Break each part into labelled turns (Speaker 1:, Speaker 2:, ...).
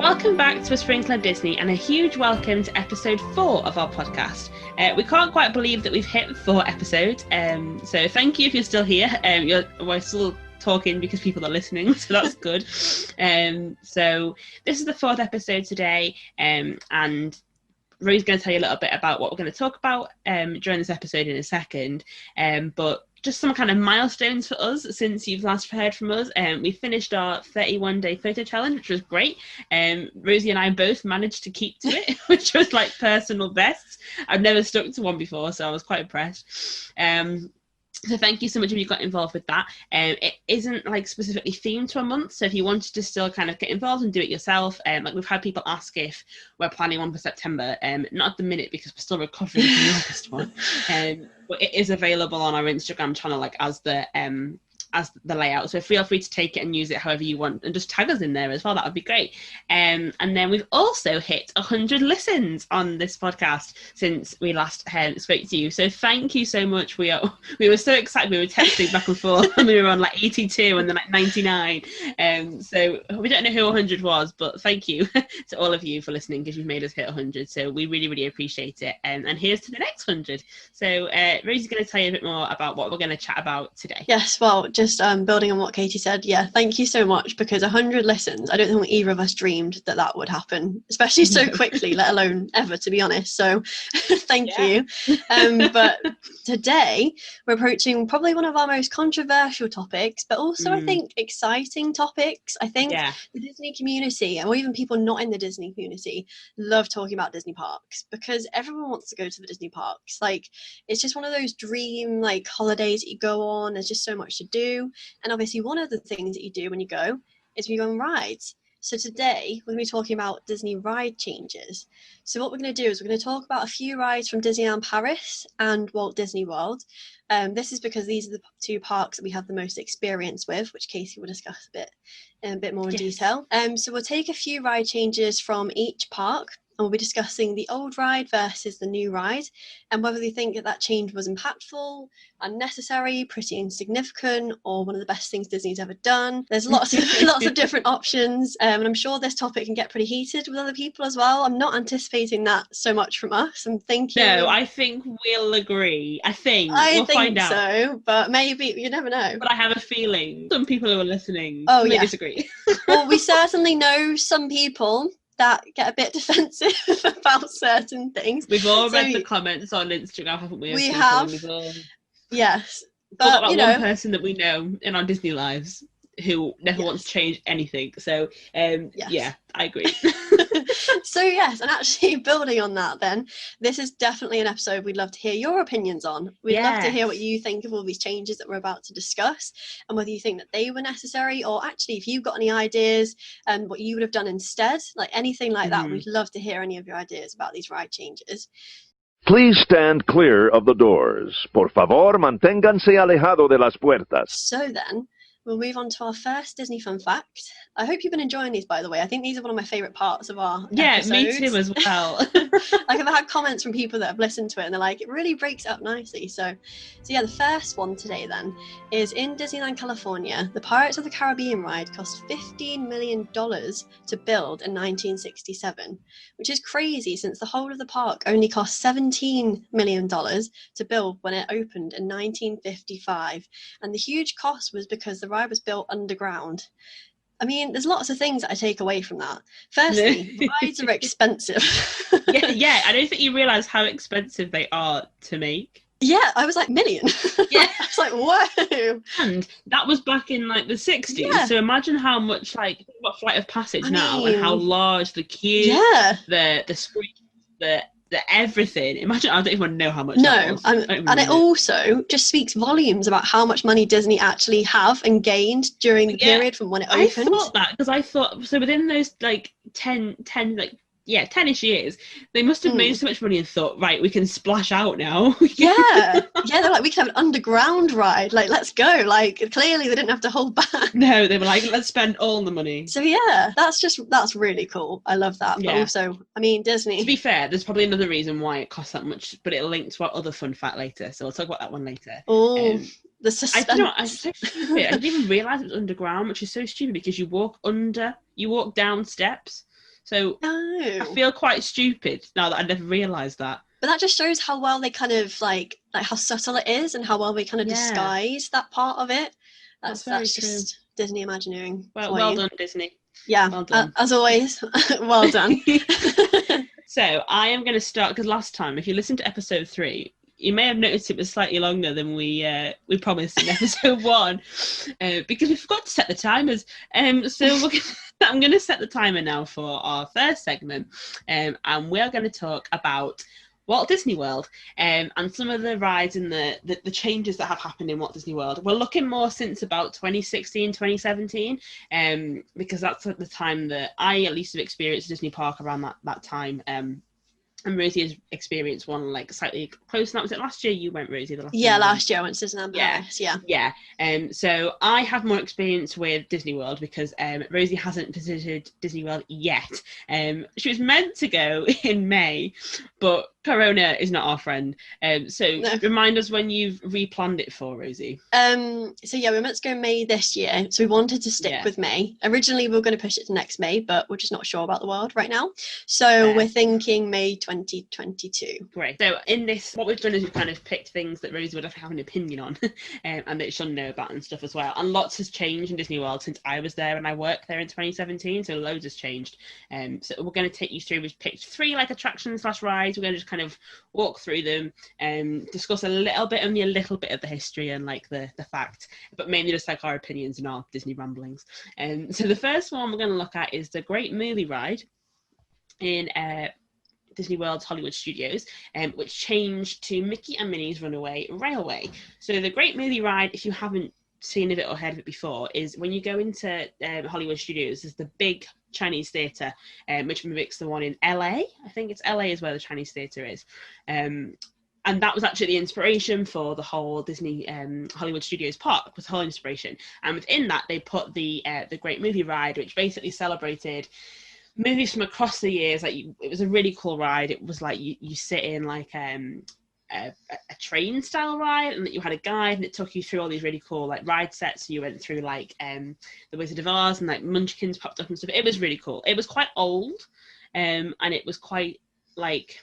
Speaker 1: Welcome back to A Sprinkle of Disney and a huge welcome to episode 4 of our podcast. We can't quite believe that we've hit 4 episodes, so thank you if you're still here. We're still talking because people are listening, so that's good. So this is the 4th episode today, and Rosie's going to tell you a little bit about what we're going to talk about during this episode in a second, but just some kind of milestones for us since you've last heard from us. We finished our 31-day photo challenge, which was great. Rosie and I both managed to keep to it, which was like personal bests. I've never stuck to one before, so I was quite impressed. So thank you so much if you got involved with that. It isn't like specifically themed to a month, so if you wanted to still kind of get involved and do it yourself, like we've had people ask if we're planning one for September. Not at the minute because we're still recovering from the August one. But it is available on our Instagram channel, like as the layout. So feel free to take it and use it however you want, and just tag us in there as well. That would be great. And then we've also hit 100 listens on this podcast since we last spoke to you. So thank you so much. We were so excited. We were texting back and forth, and we were on like 82 and then like 99. So we don't know who 100 was, but thank you to all of you for listening because you've made us hit 100. So we really, really appreciate it. And here's to the next 100. So Rosie's going to tell you a bit more about what we're going to chat about today.
Speaker 2: Yes, well, just building on what Katie said, yeah, thank you so much, because 100 listens, I don't think either of us dreamed that would happen, especially so quickly, let alone ever, to be honest. So thank you. But today we're approaching probably one of our most controversial topics, but also I think exciting topics. I think the Disney community, or even people not in the Disney community, love talking about Disney parks because everyone wants to go to the Disney parks. Like, it's just one of those dream like holidays that you go on. There's just so much to do. And obviously one of the things that you do when you go is you go on rides. So today we're going to be talking about Disney ride changes. So what we're going to do is we're going to talk about a few rides from Disneyland Paris and Walt Disney World. This is because these are the 2 parks that we have the most experience with, which Casey will discuss a bit more in detail. So we'll take a few ride changes from each park, and we'll be discussing the old ride versus the new ride, and whether they think that change was impactful, unnecessary, pretty insignificant, or one of the best things Disney's ever done. There's lots of different options, and I'm sure this topic can get pretty heated with other people as well. I'm not anticipating that so much from us. I'm thinking...
Speaker 1: No, I think we'll agree. I think we'll find out.
Speaker 2: So, but maybe, you never know.
Speaker 1: But I have a feeling some people who are listening may disagree.
Speaker 2: Well, we certainly know some people that get a bit defensive about certain things.
Speaker 1: We've all read the comments on Instagram, haven't we?
Speaker 2: We have. Yes. But,
Speaker 1: one person that we know in our Disney lives who never wants to change anything. So, yeah, I agree.
Speaker 2: So, yes, and actually building on that then, this is definitely an episode we'd love to hear your opinions on. We'd love to hear what you think of all these changes that we're about to discuss, and whether you think that they were necessary, or actually if you've got any ideas and what you would have done instead, like anything like that. We'd love to hear any of your ideas about these ride changes.
Speaker 3: Please stand clear of the doors. Por favor, manténganse alejado de las puertas.
Speaker 2: So then, we'll move on to our first Disney fun fact. I hope you've been enjoying these, by the way. I think these are one of my favourite parts of our episodes.
Speaker 1: Me too as well.
Speaker 2: Like, I've had comments from people that have listened to it and they're like, it really breaks it up nicely. So yeah, the first one today then is in Disneyland, California. The Pirates of the Caribbean ride cost $15 million to build in 1967, which is crazy since the whole of the park only cost $17 million to build when it opened in 1955. And the huge cost was because the ride was built underground. I mean, there's lots of things that I take away from that. Firstly, rides are expensive.
Speaker 1: yeah, I don't think you realise how expensive they are to make.
Speaker 2: Yeah, I was like, million.
Speaker 1: Yeah.
Speaker 2: I was like, whoa.
Speaker 1: And that was back in like the 60s. Yeah. So imagine how much, like, what Flight of Passage now, and how large the queue, the screen, the everything. Imagine, I don't even know how much that was. And it
Speaker 2: also just speaks volumes about how much money Disney actually have and gained during the period from when it opened.
Speaker 1: I thought that, because I thought, so within those like 10-ish years, they must have made so much money and thought, right, we can splash out now.
Speaker 2: They're like, we can have an underground ride, like, let's go. Like, clearly they didn't have to hold back.
Speaker 1: No, they were like, let's spend all the money.
Speaker 2: So that's really cool. I love that. But also, I mean, Disney,
Speaker 1: to be fair, there's probably another reason why it costs that much, but it'll link to our other fun fact later, so we'll talk about that one later.
Speaker 2: The suspense.
Speaker 1: I'm so stupid. I didn't even realise it was underground, which is so stupid because you walk down steps. So I feel quite stupid now that I never realised that.
Speaker 2: But that just shows how well they kind of like how subtle it is and how well they kind of disguise that part of it. That's just Disney Imagineering.
Speaker 1: Well done, Disney.
Speaker 2: Yeah,
Speaker 1: well done.
Speaker 2: As always, well done.
Speaker 1: So I am going to start, because last time, if you listened to episode 3, you may have noticed it was slightly longer than we promised in episode 1, because we forgot to set the timers. So I'm going to set the timer now for our first segment, and we are going to talk about Walt Disney World, and some of the rides and the changes that have happened in Walt Disney World. We're looking more since about 2016, 2017, because that's at the time that I at least have experienced Disney Park around that time. And Rosie has experienced one like slightly close to that. Was it last year you went, Rosie?
Speaker 2: Last year I went to Disneyland Paris.
Speaker 1: Yeah. So I have more experience with Disney World because Rosie hasn't visited Disney World yet. She was meant to go in May, but Corona is not our friend. Remind us when you've replanned it for, Rosie.
Speaker 2: So we were meant to go in May this year. So we wanted to stick with May. Originally we were going to push it to next May, but we're just not sure about the world right now. So we're thinking May 2022.
Speaker 1: Great. So in this, what we've done is we've kind of picked things that Rosie would have an opinion on and that she'll know about and stuff as well. And lots has changed in Disney World since I was there and I worked there in 2017. So loads has changed. So we're going to take you through, we've picked 3 like attractions / rides. We're going to just kind of walk through them and discuss only a little bit of the history and like the fact, but mainly just like our opinions and our Disney ramblings. So the first one we're going to look at is the Great Movie Ride in Disney World's Hollywood Studios, which changed to Mickey and Minnie's Runaway Railway. So the Great Movie Ride, if you haven't seen of it or heard of it before, is when you go into Hollywood Studios, there's the big Chinese theatre, which mimics the one in LA. I think it's LA is where the Chinese theatre is. And that was actually the inspiration for the whole Disney Hollywood Studios park, was the whole inspiration. And within that, they put the Great Movie Ride, which basically celebrated movies from across the years. Like it was a really cool ride. It was like you sit in like a train style ride, and that you had a guide and it took you through all these really cool like ride sets. So you went through like the Wizard of Oz and like Munchkins popped up and stuff. It was really cool. It was quite old, and it was quite like,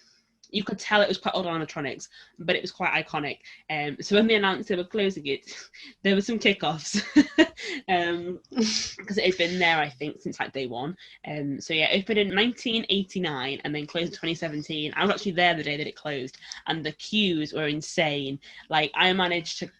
Speaker 1: you could tell it was quite old animatronics, but it was quite iconic. So when they announced they were closing it, there were some kickoffs because it had been there, I think, since like day one. So yeah, it opened in 1989 and then closed in 2017. I was actually there the day that it closed, and the queues were insane. Like I managed to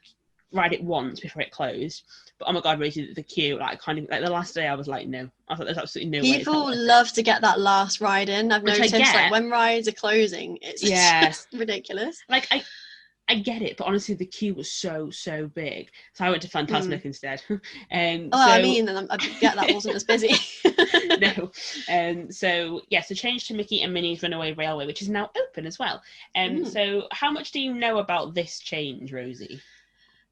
Speaker 1: ride it once before it closed, but oh my god, Rosie, the queue, like kind of like the last day I was like, no, I thought there's absolutely no way.
Speaker 2: People love to get that last ride in. I've noticed like when rides are closing, it's just ridiculous.
Speaker 1: Like I get it, but honestly the queue was so big, so I went to Fantasmic instead.
Speaker 2: I mean, I get that wasn't as busy.
Speaker 1: No. So change to Mickey and Minnie's Runaway Railway, which is now open as well. So how much do you know about this change, Rosie?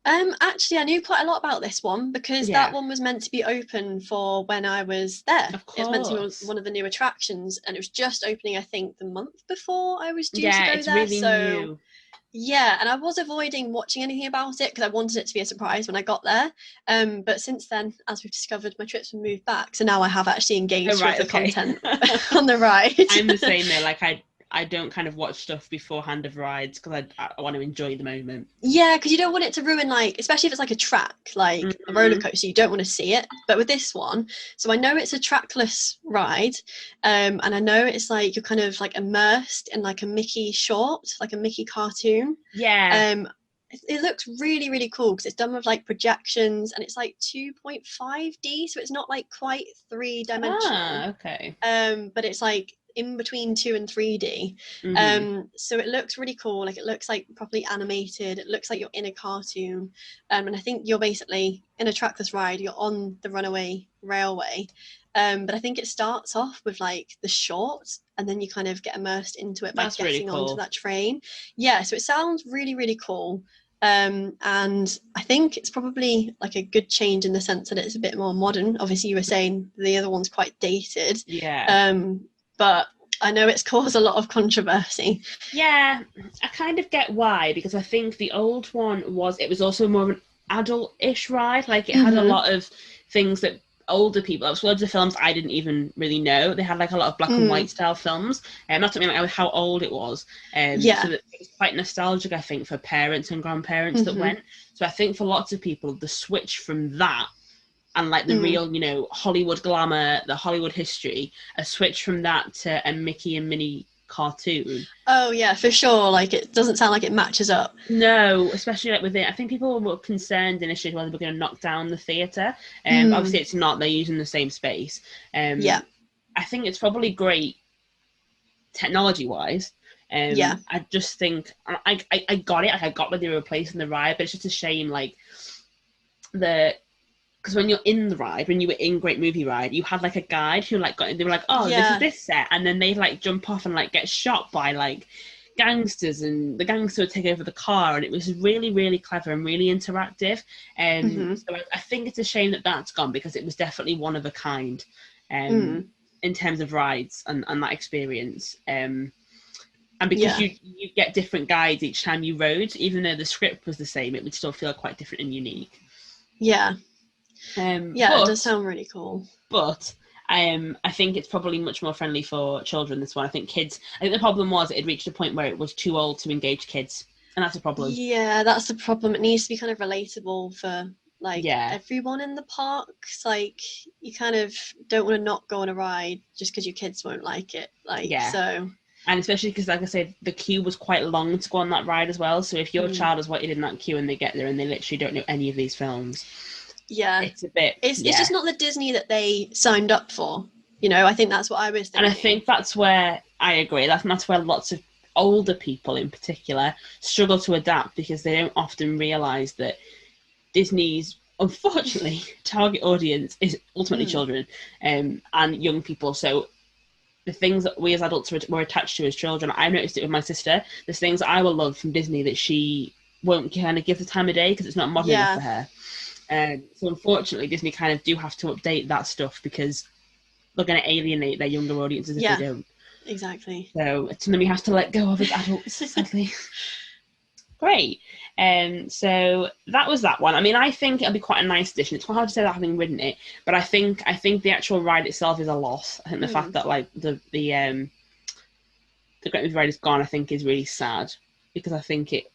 Speaker 2: Actually, I knew quite a lot about this one because that one was meant to be open for when I was there.
Speaker 1: Of course.
Speaker 2: It was meant to be one of the new attractions, and it was just opening, I think, the month before I was due to go
Speaker 1: it's
Speaker 2: there.
Speaker 1: Really new.
Speaker 2: Yeah, and I was avoiding watching anything about it because I wanted it to be a surprise when I got there. But since then, as we've discovered, my trips have moved back, so now I have actually engaged with the content on the ride.
Speaker 1: I'm the same though. Like I don't kind of watch stuff beforehand of rides because I want to enjoy the moment.
Speaker 2: Yeah, because you don't want it to ruin, like, especially if it's like a track, like a roller coaster, you don't want to see it. But with this one, so I know it's a trackless ride, and I know it's like you're kind of like immersed in like a Mickey short, like a Mickey cartoon.
Speaker 1: Yeah.
Speaker 2: It looks really, really cool because it's done with like projections and it's like 2.5D, so it's not like quite 3-dimensional.
Speaker 1: Okay.
Speaker 2: But it's like in between 2 and 3D. So it looks really cool. Like it looks like properly animated. It looks like you're in a cartoon. And I think you're basically in a trackless ride. You're on the Runaway Railway. But I think it starts off with like the short, and then you kind of get immersed into it by getting really cool. onto that train. Yeah, so it sounds really, really cool. And I think it's probably like a good change in the sense that it's a bit more modern. Obviously, you were saying the other one's quite dated.
Speaker 1: Yeah.
Speaker 2: But I know it's caused a lot of controversy.
Speaker 1: Yeah, I kind of get why, because I think the old one was also more of an adult-ish ride. Like it had a lot of things that older people. There was loads of films I didn't even really know. They had like a lot of black and white style films, and not something like how old it was. So that it was quite nostalgic, I think, for parents and grandparents that went. So I think for lots of people, the switch from that and like the real, you know, Hollywood glamour, the Hollywood history, a switch from that to a Mickey and Minnie cartoon.
Speaker 2: Oh yeah, for sure. Like, it doesn't sound like it matches up.
Speaker 1: No, especially like with it. I think people were concerned initially whether they were going to knock down the theatre. Obviously it's not, they're using the same space. I think it's probably great technology wise. I just think I got it. Like, I got where they were replacing the ride, but it's just a shame, like because when you're in the ride, when you were in Great Movie Ride, you had like a guide who like they were like, oh, this is this set, and then they like jump off and like get shot by like gangsters, and the gangster would take over the car, and it was really, really clever and really interactive. So I think it's a shame that that's gone, because it was definitely one of a kind in terms of rides and that experience. And because you get different guides each time you rode, even though the script was the same, it would still feel quite different and unique.
Speaker 2: It does sound really cool.
Speaker 1: But I think it's probably much more friendly for children, this one. I think the problem was it had reached a point where it was too old to engage kids, and that's a problem.
Speaker 2: Yeah, that's the problem. It needs to be kind of relatable for like everyone in the parks. Like, you kind of don't want to not go on a ride just because your kids won't like it. So.
Speaker 1: And especially because, like I said, the queue was quite long to go on that ride as well. So if your child has waited in that queue and they get there and they literally don't know any of these films, it's a bit. It's
Speaker 2: just not the Disney that they signed up for. You know, I think that's what I was thinking.
Speaker 1: And I think that's where I agree. That's where lots of older people, in particular, struggle to adapt, because they don't often realise that Disney's, unfortunately, target audience is ultimately children and young people. So the things that we as adults were attached to as children, I noticed it with my sister. There's things I will love from Disney that she won't kind of give the time of day because it's not modern enough for her. So unfortunately, Disney kind of do have to update that stuff, because they're going to alienate their younger audiences if they don't.
Speaker 2: Exactly.
Speaker 1: So it's something we have to let go of as adults, sadly. Great. So that was that one. I mean, I think it'll be quite a nice addition. It's quite hard to say that having ridden it, but I think the actual ride itself is a loss. I think the fact that like the Great Movie Ride is gone, I think, is really sad, because I think it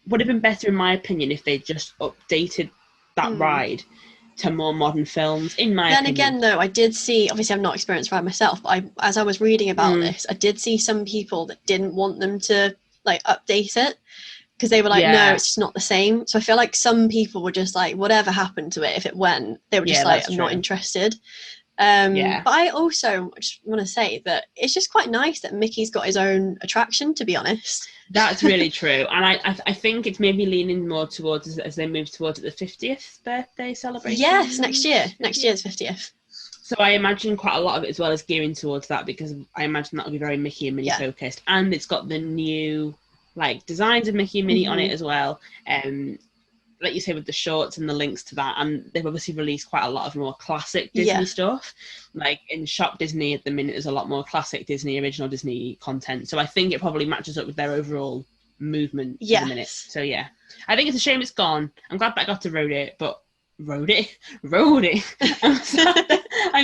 Speaker 1: would have been better, in my opinion, if they just updated that ride to more modern films, in my opinion. Then
Speaker 2: again, though, I did see, obviously I've not experienced ride myself, but as I was reading about this, I did see some people that didn't want them to like update it, because they were like, no, it's just not the same. So I feel like some people were just like, whatever happened to it, if it went, they were just like, I'm not interested. But I also just want to say that it's just quite nice that Mickey's got his own attraction, to be honest.
Speaker 1: That's really true. And I think it's maybe leaning more towards, as they move towards the 50th birthday celebration.
Speaker 2: Yes, next year. Next year's 50th.
Speaker 1: So I imagine quite a lot of it as well is gearing towards that, because I imagine that'll be very Mickey and Minnie focused. And it's got the new like designs of Mickey and Minnie on it as well. Like you say, with the shorts and the links to that, and they've obviously released quite a lot of more classic Disney stuff. Like in Shop Disney at the minute, there's a lot more classic Disney, original Disney content. So I think it probably matches up with their overall movement at the minute. So yeah, I think it's a shame it's gone. I'm glad that I got to rode it. I'm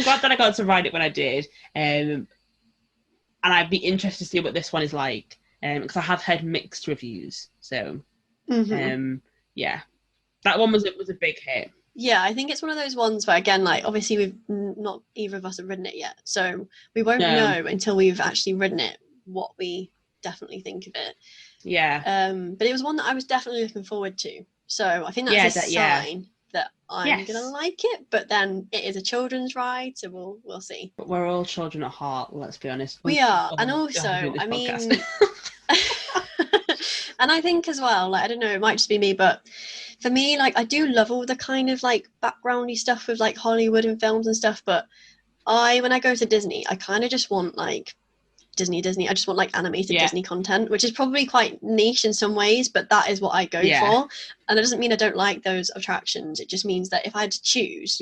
Speaker 1: glad that I got to ride it when I did. And I'd be interested to see what this one is like, because I have heard mixed reviews. So yeah. That one was a big hit.
Speaker 2: Yeah, I think it's one of those ones where, again, like, obviously we've not, either of us have ridden it yet, so we won't know until we've actually ridden it what we definitely think of it.
Speaker 1: Yeah.
Speaker 2: But it was one that I was definitely looking forward to. So I think that's a sign that I'm gonna like it. But then it is a children's ride, so we'll see.
Speaker 1: But we're all children at heart. Let's be honest.
Speaker 2: We are, and also, I mean, and I think as well, like, I don't know, it might just be me, but for me, like, I do love all the kind of like backgroundy stuff with like Hollywood and films and stuff, but when I go to Disney, I kind of just want like Disney. I just want like animated Disney content, which is probably quite niche in some ways, but that is what I go for. And it doesn't mean I don't like those attractions. It just means that if I had to choose,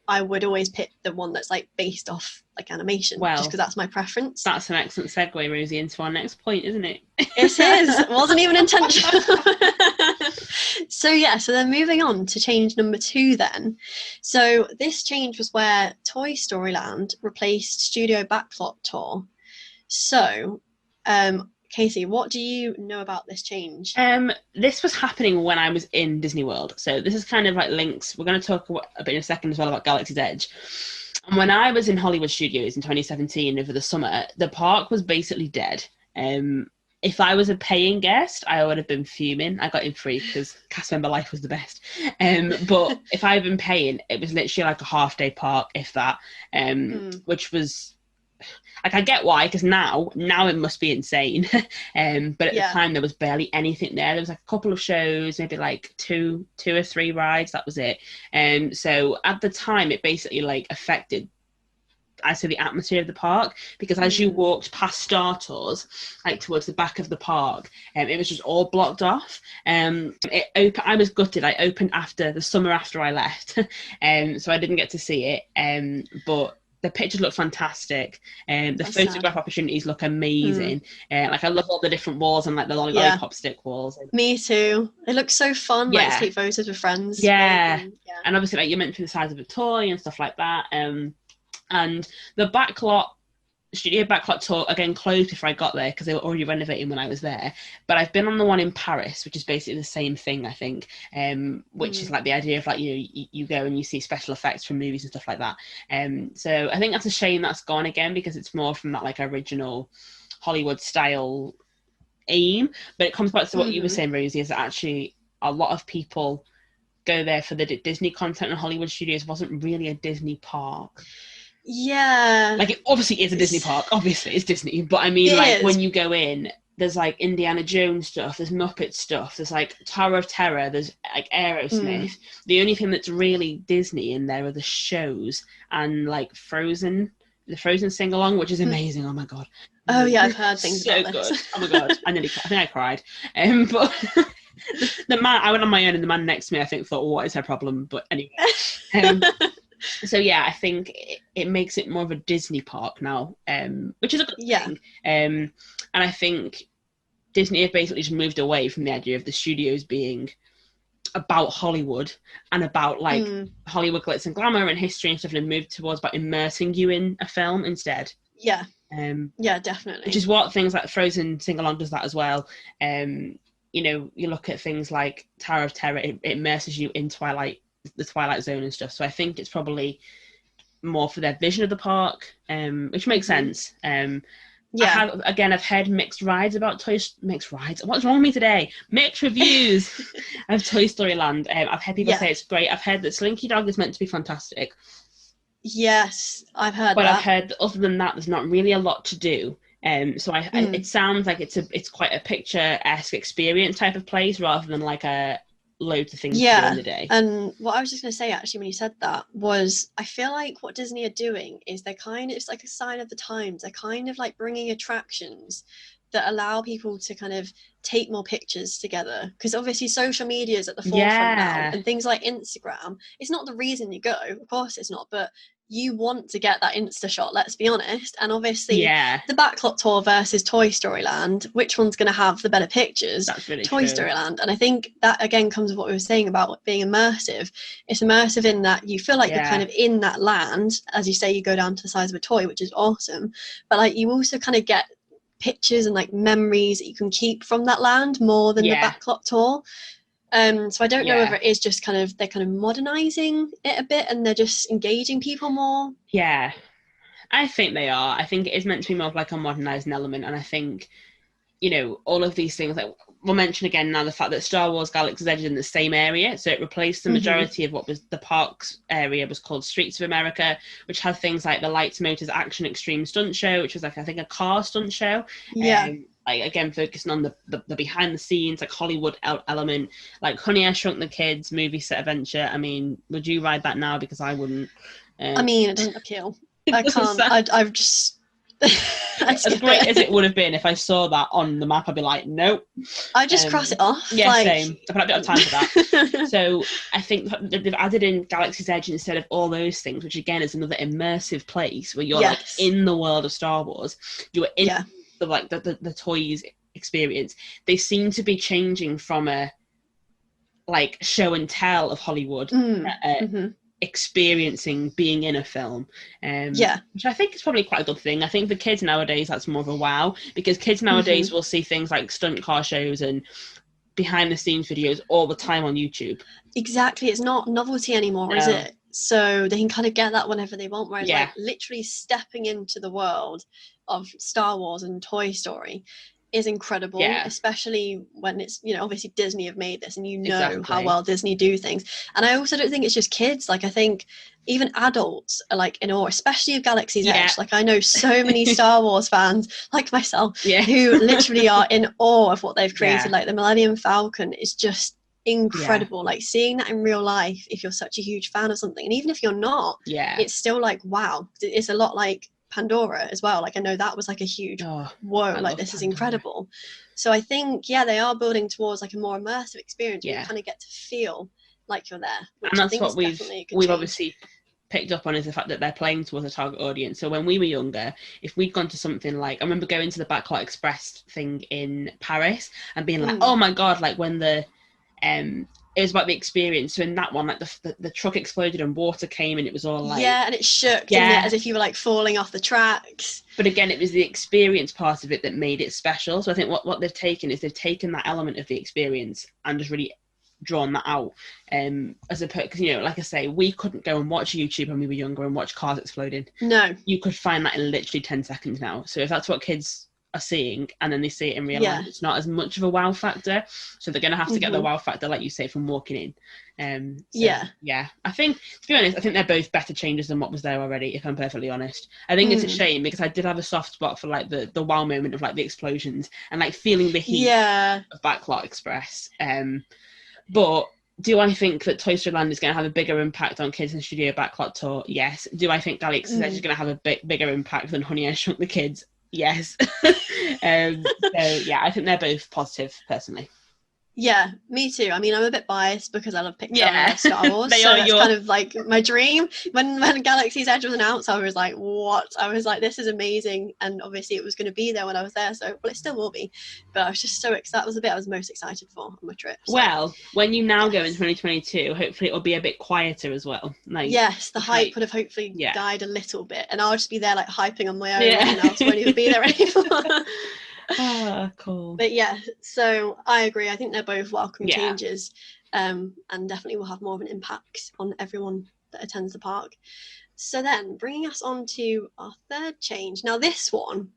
Speaker 2: I would always pick the one that's like based off like animation, just because that's my preference.
Speaker 1: That's an excellent segue, Rosie, into our next point, isn't it?
Speaker 2: It is. It wasn't even intentional. So then moving on to change number 2 then. So this change was where Toy Story Land replaced Studio Backlot Tour. So, Katie, what do you know about this change?
Speaker 1: This was happening when I was in Disney World. So this is kind of like links. We're going to talk a bit in a second as well about Galaxy's Edge. And when I was in Hollywood Studios in 2017 over the summer, the park was basically dead. If I was a paying guest, I would have been fuming. I got in free because cast member life was the best. But if I had been paying, it was literally like a half-day park, if that, which was... Like, I get why, because now it must be insane. But at the time, there was barely anything there. There was like a couple of shows, maybe like two or three rides. That was it. So at the time, it basically like affected, I say, the atmosphere of the park, because as you walked past Star Tours, like towards the back of the park, it was just all blocked off. I was gutted. I opened after the summer after I left, so I didn't get to see it. But the pictures look fantastic. The photograph opportunities look amazing. Like, I love all the different walls and like the lollipop stick walls.
Speaker 2: Me too. It looks so fun. Like, to take photos with friends.
Speaker 1: And obviously, like, you mentioned the size of a toy and stuff like that. And the Studio Backlot Tour, again, closed before I got there because they were already renovating when I was there. But I've been on the one in Paris, which is basically the same thing, I think, which is like the idea of like, you go and you see special effects from movies and stuff like that. So I think that's a shame that's gone again, because it's more from that like original Hollywood style aim. But it comes back to what you were saying, Rosie, is that actually a lot of people go there for the Disney content, and Hollywood Studios wasn't really a Disney park. Like, it obviously is a Disney park. Obviously, it's Disney. But I mean, like, when you go in, there's like Indiana Jones stuff, there's Muppet stuff, there's like Tower of Terror, there's like Aerosmith. The only thing that's really Disney in there are the shows and like Frozen, the Frozen sing-along, which is amazing. Oh my God.
Speaker 2: Oh yeah, I've heard things about
Speaker 1: this.
Speaker 2: Good.
Speaker 1: Oh my God. I think I cried. But the man, I went on my own, and the man next to me, I think, thought, well, what is her problem? But anyway. So yeah, I think it makes it more of a Disney park now, which is a good thing. And I think Disney have basically just moved away from the idea of the studios being about Hollywood and about like Hollywood glitz and glamour and history and stuff, and moved towards about immersing you in a film instead. Yeah, definitely. Which is what things like Frozen Sing Along does that as well. You know, you look at things like Tower of Terror, it immerses you in the Twilight Zone and stuff. So I think it's probably more for their vision of the park, which makes sense. I've heard mixed rides about mixed rides. What's wrong with me today? Mixed reviews of Toy Story Land. I've heard people say it's great. I've heard that Slinky Dog is meant to be fantastic. Yes, I've heard that. But I've heard that other than that, there's not really a lot to do. So it sounds like it's quite a picturesque experience type of place, rather than like a loads of things to do in the day. And what I was just going to say, actually, when you said that, was I feel like what Disney are doing is it's like a sign of the times. They're kind of like bringing attractions that allow people to kind of take more pictures together, because obviously social media is at the forefront now, and things like Instagram, it's not the reason you go, of course it's not, but you want to get that Insta shot, let's be honest. And obviously the Backlot Tour versus Toy Story Land, which one's going to have the better pictures? That's really Toy Story Land. And I think that again comes with what we were saying about being immersive. It's immersive in that you feel like you're kind of in that land. As you say, you go down to the size of a toy, which is awesome, but like you also kind of get pictures and like memories that you can keep from that land more than the Backlot Tour. So I don't know whether it is just kind of they're kind of modernizing it a bit and they're just engaging people more. Yeah, I think they are. I think it is meant to be more of like a modernizing element, and I think, you know, all of these things, like we'll mention again now the fact that Star Wars Galaxy's Edge is in the same area, so it replaced the majority of what was the park's area was called Streets of America, which had things like the Lights, Motors, Action Extreme Stunt Show, which was like, I think, a car stunt show. Like, again, focusing on the behind the scenes, like Hollywood element, like Honey, I Shrunk the Kids movie set adventure. I mean, would you ride that now? Because I wouldn't. I mean, it doesn't appeal. I can't. I've just. As great as it would have been if I saw that on the map, I'd be like, nope. I just cross it off. Yeah, same. I've had a bit of time for that. So I think they've added in Galaxy's Edge instead of all those things, which again is another immersive place where you're like in the world of Star Wars. You're in the toys experience. They seem to be changing from a like show and tell of Hollywood. Experiencing being in a film, which I think is probably quite a good thing. I think for kids nowadays that's more of a wow, because kids nowadays will see things like stunt car shows and behind the scenes videos all the time on YouTube.
Speaker 2: Exactly, it's not novelty anymore, is it? So they can kind of get that whenever they want, whereas like literally stepping into the world of Star Wars and Toy Story is incredible, especially when it's, you know, obviously Disney have made this and you know how well Disney do things. And I also don't think it's just kids. Like I think even adults are like in awe, especially of Galaxy's Edge. Like I know so many Star Wars fans like myself who literally are in awe of what they've created. Like the Millennium Falcon is just incredible. Like seeing that in real life, if you're such a huge fan of something, and even if you're not, it's still like wow. It's a lot like Pandora as well. Like I know that was like a huge whoa, like this is incredible. So I think they are building towards like a more immersive experience where you kind of get to feel like you're there, which
Speaker 1: and that's
Speaker 2: I think
Speaker 1: what we've
Speaker 2: obviously
Speaker 1: picked up on, is the fact that they're playing towards a target audience. So when we were younger, if we'd gone to something like, I remember going to the Backlot Express thing in Paris and being like, oh my god, like when the it was about the experience. So in that one, like the truck exploded and water came and it was all like
Speaker 2: and it shook, didn't it, as if you were like falling off the tracks.
Speaker 1: But again, it was the experience part of it that made it special. So I think what they've taken is they've taken that element of the experience and just really drawn that out, as a, because you know, like I say, we couldn't go and watch YouTube when we were younger and watch cars exploding.
Speaker 2: No,
Speaker 1: you could find that in literally 10 seconds now. So if that's what kids are seeing and then they see it in real life, it's not as much of a wow factor. So they're going to have to get the wow factor, like you say, from walking in. I think, to be honest, I think they're both better changes than what was there already, if I'm perfectly honest. I think it's a shame because I did have a soft spot for like the wow moment of like the explosions and like feeling the heat of Backlot Express. But do I think that Toy Story Land is going to have a bigger impact on Kids in Studio Backlot Tour? Yes. Do I think Galaxy's Edge is going to have a bigger impact than Honey, I Shrunk the Kids? Yes. So I think they're both positive personally.
Speaker 2: Yeah, me too. I mean, I'm a bit biased because I love Pixar and I love Star Wars. So that's kind of like my dream. When Galaxy's Edge was announced, I was like, what? I was like, this is amazing. And obviously it was going to be there when I was there. So, well, it still will be. But I was just so excited. That was the bit I was most excited for on my trip. So.
Speaker 1: Well, when you now go in 2022, hopefully it'll be a bit quieter as well. Like,
Speaker 2: yes, the hype would have hopefully died a little bit. And I'll just be there like hyping on my own and else won't even be there anymore.
Speaker 1: Cool.
Speaker 2: But so I agree. I think they're both welcome changes, and definitely will have more of an impact on everyone that attends the park. So then, bringing us on to our third change. Now, this one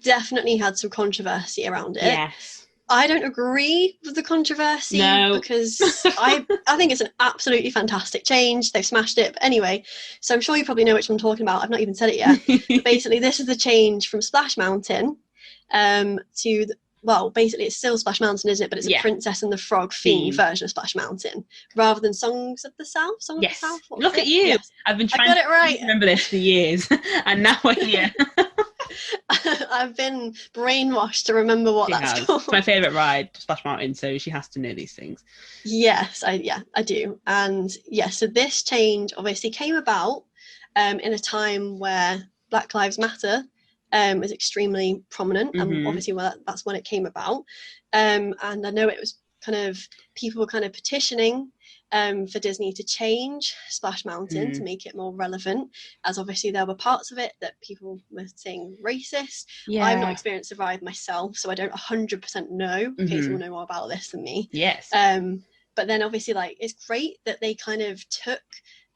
Speaker 2: definitely had some controversy around it.
Speaker 1: Yes.
Speaker 2: I don't agree with the controversy because I think it's an absolutely fantastic change. They've smashed it. But anyway, so I'm sure you probably know which one I'm talking about. I've not even said it yet. But basically, this is the change from Splash Mountain to basically it's still Splash Mountain, isn't it? But it's a Princess and the Frog themed version of Splash Mountain rather than Songs of the South. Of the South.
Speaker 1: Look at you. Yes. I've been trying to remember this for years and now we're here.
Speaker 2: I've been brainwashed to remember what that's called.
Speaker 1: It's my favourite ride, Splash Mountain, so she has to know these things.
Speaker 2: Yes, I do. And so this change obviously came about in a time where Black Lives Matter was extremely prominent, and obviously that's when it came about. And I know it was kind of, people were kind of petitioning for Disney to change Splash Mountain to make it more relevant, as obviously there were parts of it that people were saying racist. I've not experienced the ride myself, so I don't 100% know. Katie will know more about this than me.
Speaker 1: Yes.
Speaker 2: But then obviously, like, it's great that they kind of took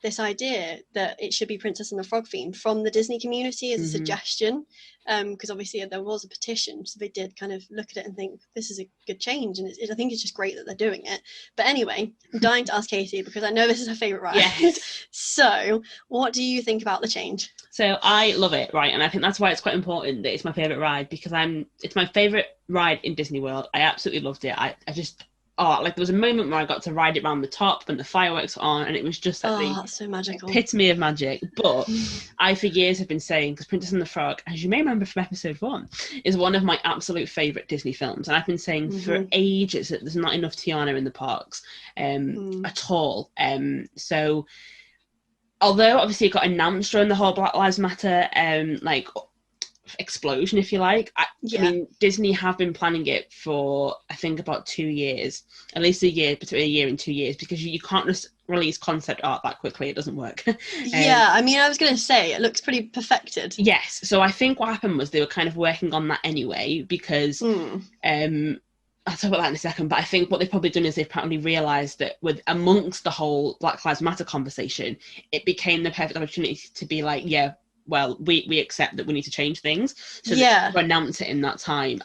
Speaker 2: this idea that it should be Princess and the Frog theme from the Disney community as a suggestion, because obviously there was a petition, so they did kind of look at it and think this is a good change, and I think it's just great that they're doing it. But anyway, I'm dying to ask Katie because I know this is her favourite ride. Yes. So what do you think about the change?
Speaker 1: So I love it, right? And I think that's why it's quite important that it's my favourite ride, because it's my favourite ride in Disney World. I absolutely loved it. I just like there was a moment where I got to ride it around the top and the fireworks were on, and it was just like
Speaker 2: that's so magical,
Speaker 1: epitome of magic. But I for years have been saying, because Princess and the Frog, as you may remember from episode 1, is one of my absolute favourite Disney films, and I've been saying for ages that there's not enough Tiana in the parks at all. So although obviously it got announced during the whole Black Lives Matter explosion, if you like. I mean, Disney have been planning it for, I think, about 2 years, at least a year, between a year and 2 years, because you can't just release concept art that quickly. It doesn't work.
Speaker 2: I mean, I was going to say, it looks pretty perfected.
Speaker 1: Yes. So I think what happened was they were kind of working on that anyway, because I'll talk about that in a second, but I think what they've probably done is they've probably realised that with amongst the whole Black Lives Matter conversation, it became the perfect opportunity to be like, yeah, well, we accept that we need to change things. So they announce it in that time.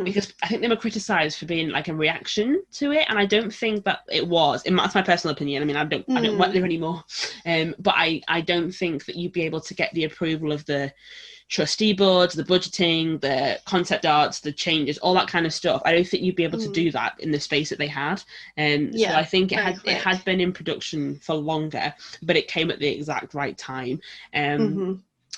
Speaker 1: Because I think they were criticised for being like a reaction to it, and I don't think that it was. That's my personal opinion. I mean, I don't work there anymore, but I don't think that you'd be able to get the approval of the trustee boards, the budgeting, the concept arts, the changes, all that kind of stuff. I don't think you'd be able to do that in the space that they had. So I think it had been in production for longer, but it came at the exact right time.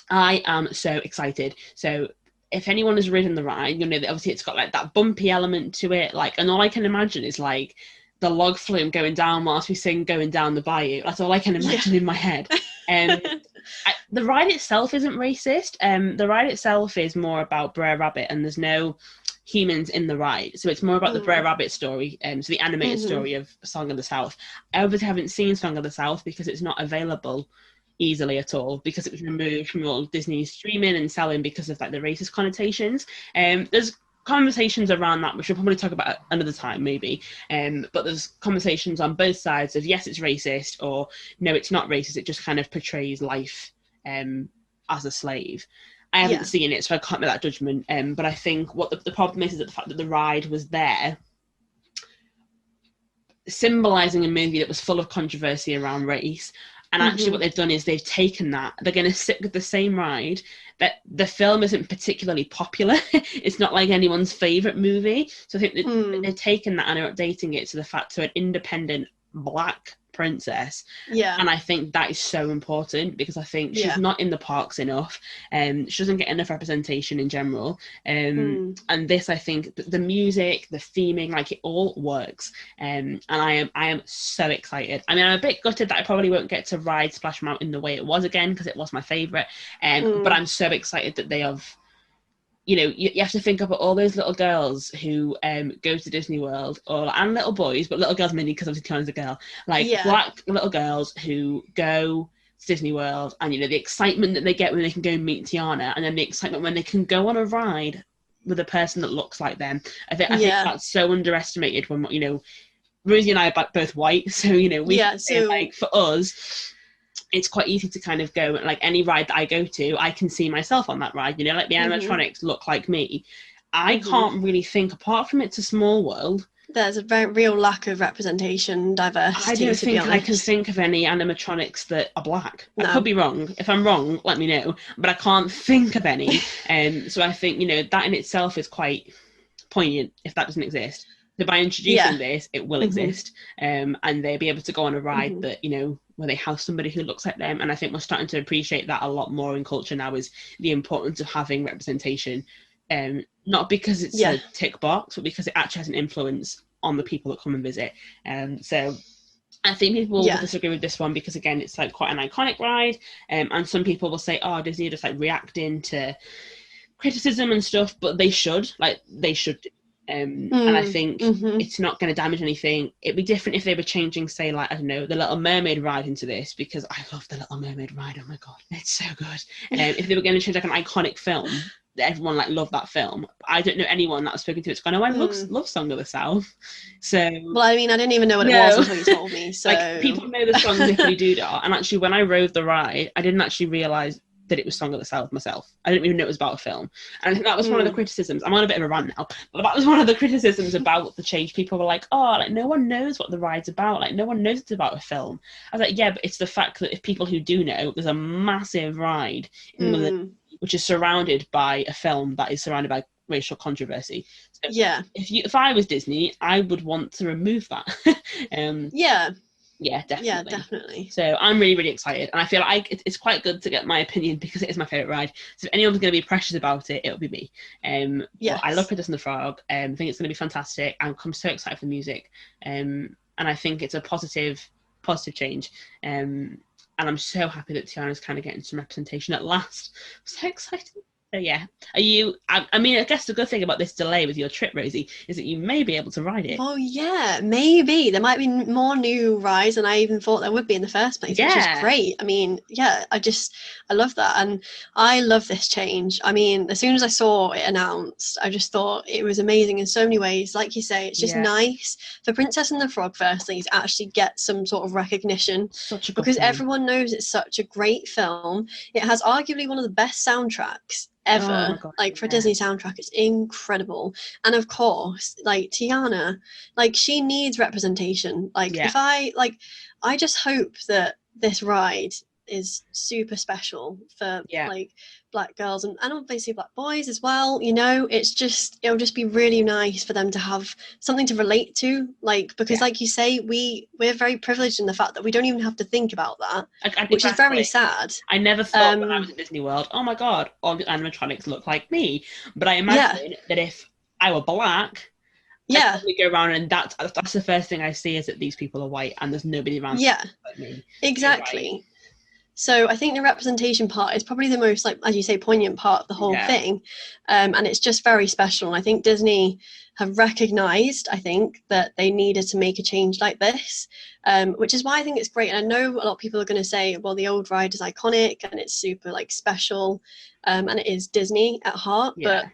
Speaker 1: I am so excited. So if anyone has ridden the ride, you know that obviously it's got like that bumpy element to it, like, and all I can imagine is like the log flume going down whilst we sing Going Down the Bayou. That's all I can imagine in my head. The ride itself isn't racist. The ride itself is more about Brer Rabbit, and there's no humans in the ride. So it's more about the Brer Rabbit story, so the animated story of Song of the South. I obviously haven't seen Song of the South because it's not available easily at all, because it was removed from all Disney's streaming and selling because of like the racist connotations. There's conversations around that, which we'll probably talk about another time maybe, but there's conversations on both sides of yes, it's racist, or no, it's not racist, it just kind of portrays life as a slave. I haven't seen it, so I can't make that judgment, but I think what the problem is that the fact that the ride was there symbolising a movie that was full of controversy around race. And actually what they've done is they've taken that, they're going to stick with the same ride, that the film isn't particularly popular. It's not like anyone's favourite movie. So I think they've taken that and are updating it to the fact to an independent Black princess. And I think that is so important, because I think she's not in the parks enough, and she doesn't get enough representation in general, and this, I think the music, the theming, like it all works, and I am so excited. I mean, I'm a bit gutted that I probably won't get to ride Splash Mountain the way it was again, because it was my favorite, but I'm so excited that they have, you know, you have to think about all those little girls who go to Disney World, and little boys, but little girls mainly because obviously Tiona's a girl, like Black little girls who go to Disney World, and you know the excitement that they get when they can go and meet Tiana, and then the excitement when they can go on a ride with a person that looks like them. I think that's so underestimated. When, you know, Rosie and I are both white, so you know like for us, it's quite easy to kind of go, like any ride that I go to, I can see myself on that ride, you know, like the animatronics look like me. I can't really think, apart from It's a Small World,
Speaker 2: there's a very real lack of representation, diversity.
Speaker 1: I don't think I can think of any animatronics that are Black. I could be wrong. If I'm wrong, let me know, but I can't think of any. So I think, you know, that in itself is quite poignant if that doesn't exist. So by introducing this, it will exist, and they'll be able to go on a ride that, you know, where they have somebody who looks like them. And I think we're starting to appreciate that a lot more in culture now, is the importance of having representation, not because it's a tick box, but because it actually has an influence on the people that come and visit. So I think people will disagree with this one, because again, it's like quite an iconic ride, and some people will say, oh, Disney are just like reacting to criticism and stuff, but they should do. And I think it's not going to damage anything. It'd be different if they were changing, say, like, I don't know, the Little Mermaid ride into this, because I love the Little Mermaid ride. Oh my god, it's so good. If they were going to change like an iconic film that everyone like loved that film, I don't know anyone that I've spoken to it's gone, oh, I love Song of the South. So
Speaker 2: well, I mean, I didn't even know what it was until you told me. So
Speaker 1: like, people know the song Zippity Doo-Dah, and actually when I rode the ride, I didn't actually realise that it was Song of the South myself. I didn't even know it was about a film. And I think that was one of the criticisms. I'm on a bit of a rant now, but that was one of the criticisms about the change. People were like, oh, like no one knows what the ride's about. Like no one knows it's about a film. I was like, yeah, but it's the fact that if people who do know, there's a massive ride in London, which is surrounded by a film that is surrounded by racial controversy. So if I was Disney, I would want to remove that. Yeah, definitely.
Speaker 2: Yeah, definitely.
Speaker 1: So I'm really, really excited. And I feel like it's quite good to get my opinion, because it is my favourite ride. So if anyone's going to be precious about it, it'll be me. I love Princess and the Frog. I think it's going to be fantastic. I'm so excited for the music. And I think it's a positive change. And I'm so happy that Tiana's kind of getting some representation at last. I'm so excited. So yeah, are you? I mean, I guess the good thing about this delay with your trip, Rosie, is that you may be able to ride it.
Speaker 2: Well, yeah, maybe there might be more new rides than I even thought there would be in the first place, which is great. I mean, yeah, I love that, and I love this change. I mean, as soon as I saw it announced, I just thought it was amazing in so many ways. Like you say, it's just nice for Princess and the Frog, firstly, to actually get some sort of recognition, because everyone knows it's such a great film. It has arguably one of the best soundtracks ever. Like for a Disney soundtrack, it's incredible. And of course, like Tiana, like she needs representation. Like if I just hope that this ride is super special for like black girls and obviously black boys as well. You know, it'll just be really nice for them to have something to relate to, like, because like you say, we're very privileged in the fact that we don't even have to think about that, which is very sad.
Speaker 1: I never thought when I was at Disney World, oh my god, all the animatronics look like me, but I imagine that if I were black, I'd probably go around and that's the first thing I see, is that these people are white and there's nobody around like me.
Speaker 2: Exactly. So I think the representation part is probably the most, like, as you say, poignant part of the whole thing. And it's just very special. And I think Disney have recognised, I think, that they needed to make a change like this, which is why I think it's great. And I know a lot of people are going to say, well, the old ride is iconic and it's super, like, special. And it is Disney at heart. But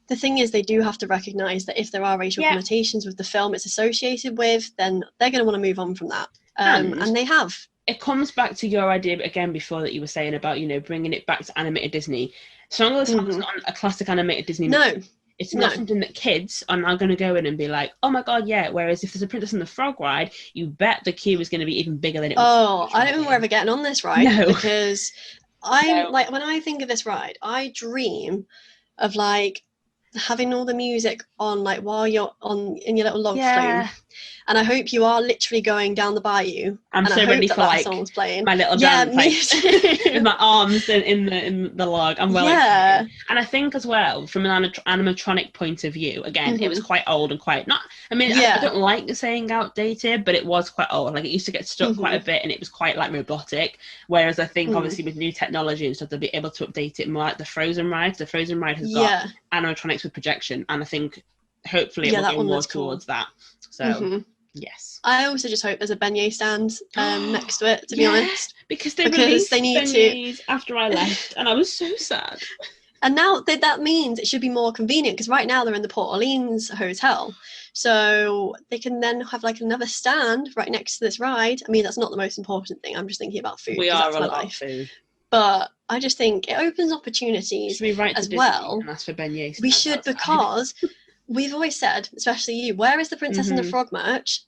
Speaker 2: the thing is, they do have to recognise that if there are racial connotations with the film it's associated with, then they're going to want to move on from that. And they have.
Speaker 1: It comes back to your idea again before that you were saying about, you know, bringing it back to animated Disney. Song of the Song is not a classic animated Disney movie. It's not something that kids are now going to go in and be like, oh my god, yeah. Whereas if there's a Princess and the Frog ride, you bet the queue is going to be even bigger than it was.
Speaker 2: Oh, I don't think we're ever getting on this ride, because like, when I think of this ride, I dream of like having all the music on, like, while you're in your little log flume. And I hope you are literally going down the bayou.
Speaker 1: I'm so ready for like
Speaker 2: song's playing.
Speaker 1: My little dance, like, with my arms in the log. I'm well excited. And I think as well, from an animatronic point of view, again, it was quite old and quite not. I mean, I don't like saying outdated, but it was quite old. Like, it used to get stuck quite a bit, and it was quite like robotic. Whereas I think obviously with new technology and stuff, they'll be able to update it more, like the Frozen ride. The Frozen ride has got animatronics with projection, and I think hopefully it will go more towards that. So. Yes. I
Speaker 2: also just hope there's a beignet stand next to it, to be honest.
Speaker 1: Because they need beignets after I left, and I was so sad.
Speaker 2: And now that means it should be more convenient, because right now they're in the Port Orleans hotel. So they can then have like another stand right next to this ride. I mean, that's not the most important thing. I'm just thinking about food.
Speaker 1: We are all about food.
Speaker 2: But I just think it opens opportunities
Speaker 1: should we write
Speaker 2: as
Speaker 1: to
Speaker 2: well.
Speaker 1: And ask for beignets.
Speaker 2: We should, because we've always said, especially you, where is the Princess and the Frog merch?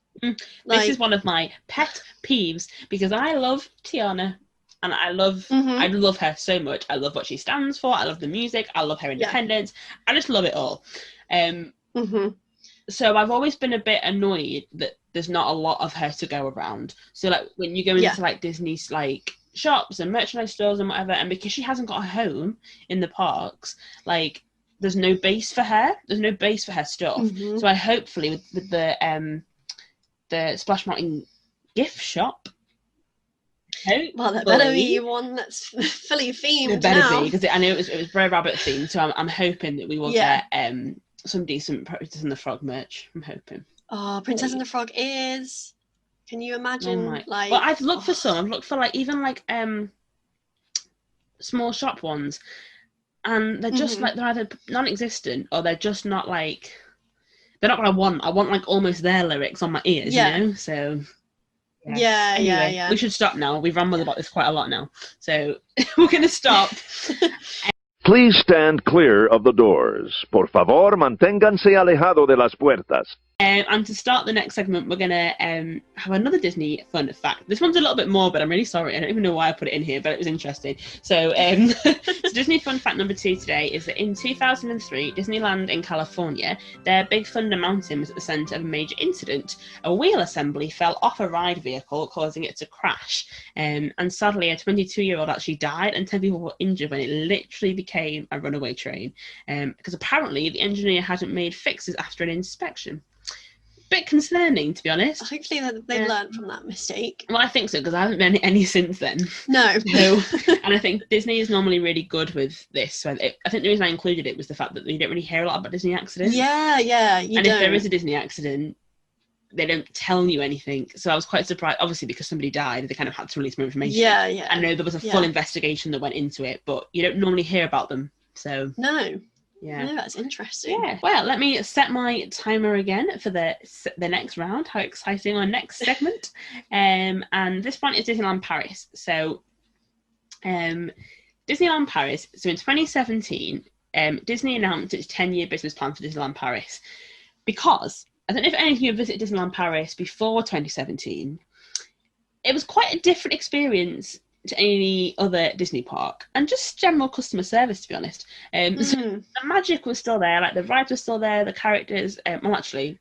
Speaker 1: This is one of my pet peeves, because I love Tiana and I love her so much. I love what she stands for. I love the music. I love her independence. I just love it all. So I've always been a bit annoyed that there's not a lot of her to go around. So like when you go into like Disney's like shops and merchandise stores and whatever, and because she hasn't got a home in the parks, like there's no base for her. There's no base for her stuff. So I hopefully with the Splash Mountain gift shop.
Speaker 2: Well, there better be one that's fully themed.
Speaker 1: It better be, because I know it was Brer Rabbit themed, so I'm hoping that we will get some decent Princess and the Frog merch. I'm hoping.
Speaker 2: Oh, Princess and the Frog is. Can you imagine? Like,
Speaker 1: well, I've looked for some. I've looked for like even like small shop ones, and they're just like they're either non-existent or they're just not like. They're not what I want. I want like almost their lyrics on my ears, you know? So
Speaker 2: yeah.
Speaker 1: We should stop now. We've rambled about this quite a lot now. So we're gonna stop.
Speaker 3: Please stand clear of the doors. Por favor, manténganse alejado de las puertas.
Speaker 1: And to start the next segment, we're going to have another Disney fun fact. This one's a little bit morbid. I'm really sorry. I don't even know why I put it in here, but it was interesting. So, so Disney fun fact number 2 today is that in 2003, Disneyland in California, their Big Thunder Mountain was at the centre of a major incident. A wheel assembly fell off a ride vehicle, causing it to crash. And sadly, a 22-year-old actually died and 10 people were injured when it literally became a runaway train. Because apparently the engineer hadn't made fixes after an inspection. bit concerning, to be honest.
Speaker 2: Hopefully they've learned from that mistake.
Speaker 1: Well, I think so, because I haven't been any since then.
Speaker 2: No.
Speaker 1: And I think Disney is normally really good with this. So I think the reason I included it was the fact that you don't really hear a lot about Disney accidents.
Speaker 2: Yeah,
Speaker 1: if there is a Disney accident, they don't tell you anything. So I was quite surprised, obviously, because somebody died, they kind of had to release more information.
Speaker 2: Yeah.
Speaker 1: I know there was a full investigation that went into it, but you don't normally hear about them. So
Speaker 2: no.
Speaker 1: Yeah.
Speaker 2: No, that's interesting.
Speaker 1: Yeah. Well, let me set my timer again for the next round. How exciting, our next segment. And this one is Disneyland Paris. So Disneyland Paris. So in 2017, Disney announced its 10-year business plan for Disneyland Paris, because I don't know if any of you have visited Disneyland Paris before 2017. It was quite a different experience to any other Disney park, and just general customer service, to be honest. So the magic was still there, like the rides were still there, the characters, well, actually,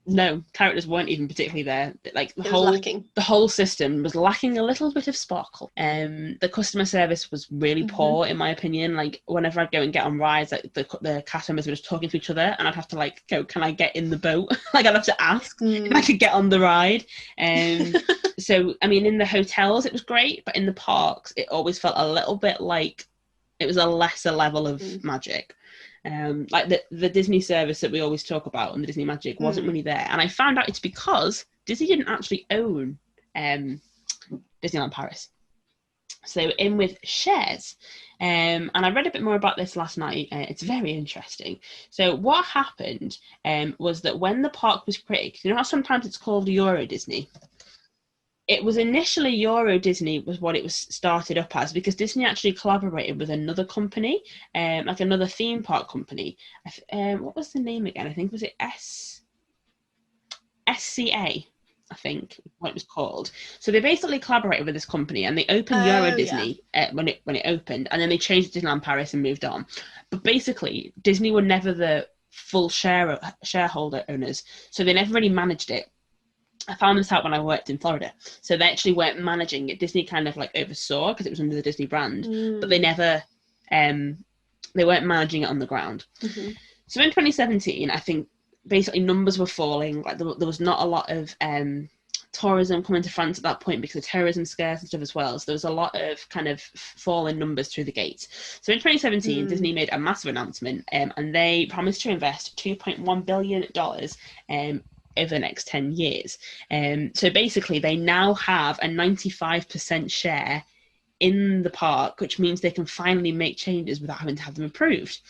Speaker 1: no, characters weren't even particularly there. Like the whole system was lacking a little bit of sparkle. The customer service was really poor, in my opinion. Like whenever I'd go and get on rides, like the cast members were just talking to each other, and I'd have to like go, can I get in the boat? Like I'd have to ask if I could get on the ride. So I mean, in the hotels it was great, but in the parks it always felt a little bit like it was a lesser level of magic. Like the Disney service that we always talk about and the Disney magic wasn't really there. And I found out it's because Disney didn't actually own Disneyland Paris. So they were in with shares. And I read a bit more about this last night. It's very interesting. So what happened was that when the park was created, you know how sometimes it's called Euro Disney? It was initially Euro Disney was what it was started up as, because Disney actually collaborated with another company, like another theme park company. What was the name again? I think was it SCA, I think what it was called. So they basically collaborated with this company, and they opened Euro Disney when it opened, and then they changed Disneyland Paris and moved on. But basically, Disney were never the full shareholder owners, so they never really managed it. I found this out when I worked in Florida. So they actually weren't managing it. Disney kind of like oversaw, because it was under the Disney brand, but they never, they weren't managing it on the ground. So in 2017, I think basically numbers were falling. Like there was not a lot of tourism coming to France at that point because of terrorism scares and stuff as well. So there was a lot of kind of fall in numbers through the gates. So in 2017, Disney made a massive announcement, and they promised to invest $2.1 billion over the next 10 years. So basically, they now have a 95% share in the park, which means they can finally make changes without having to have them approved.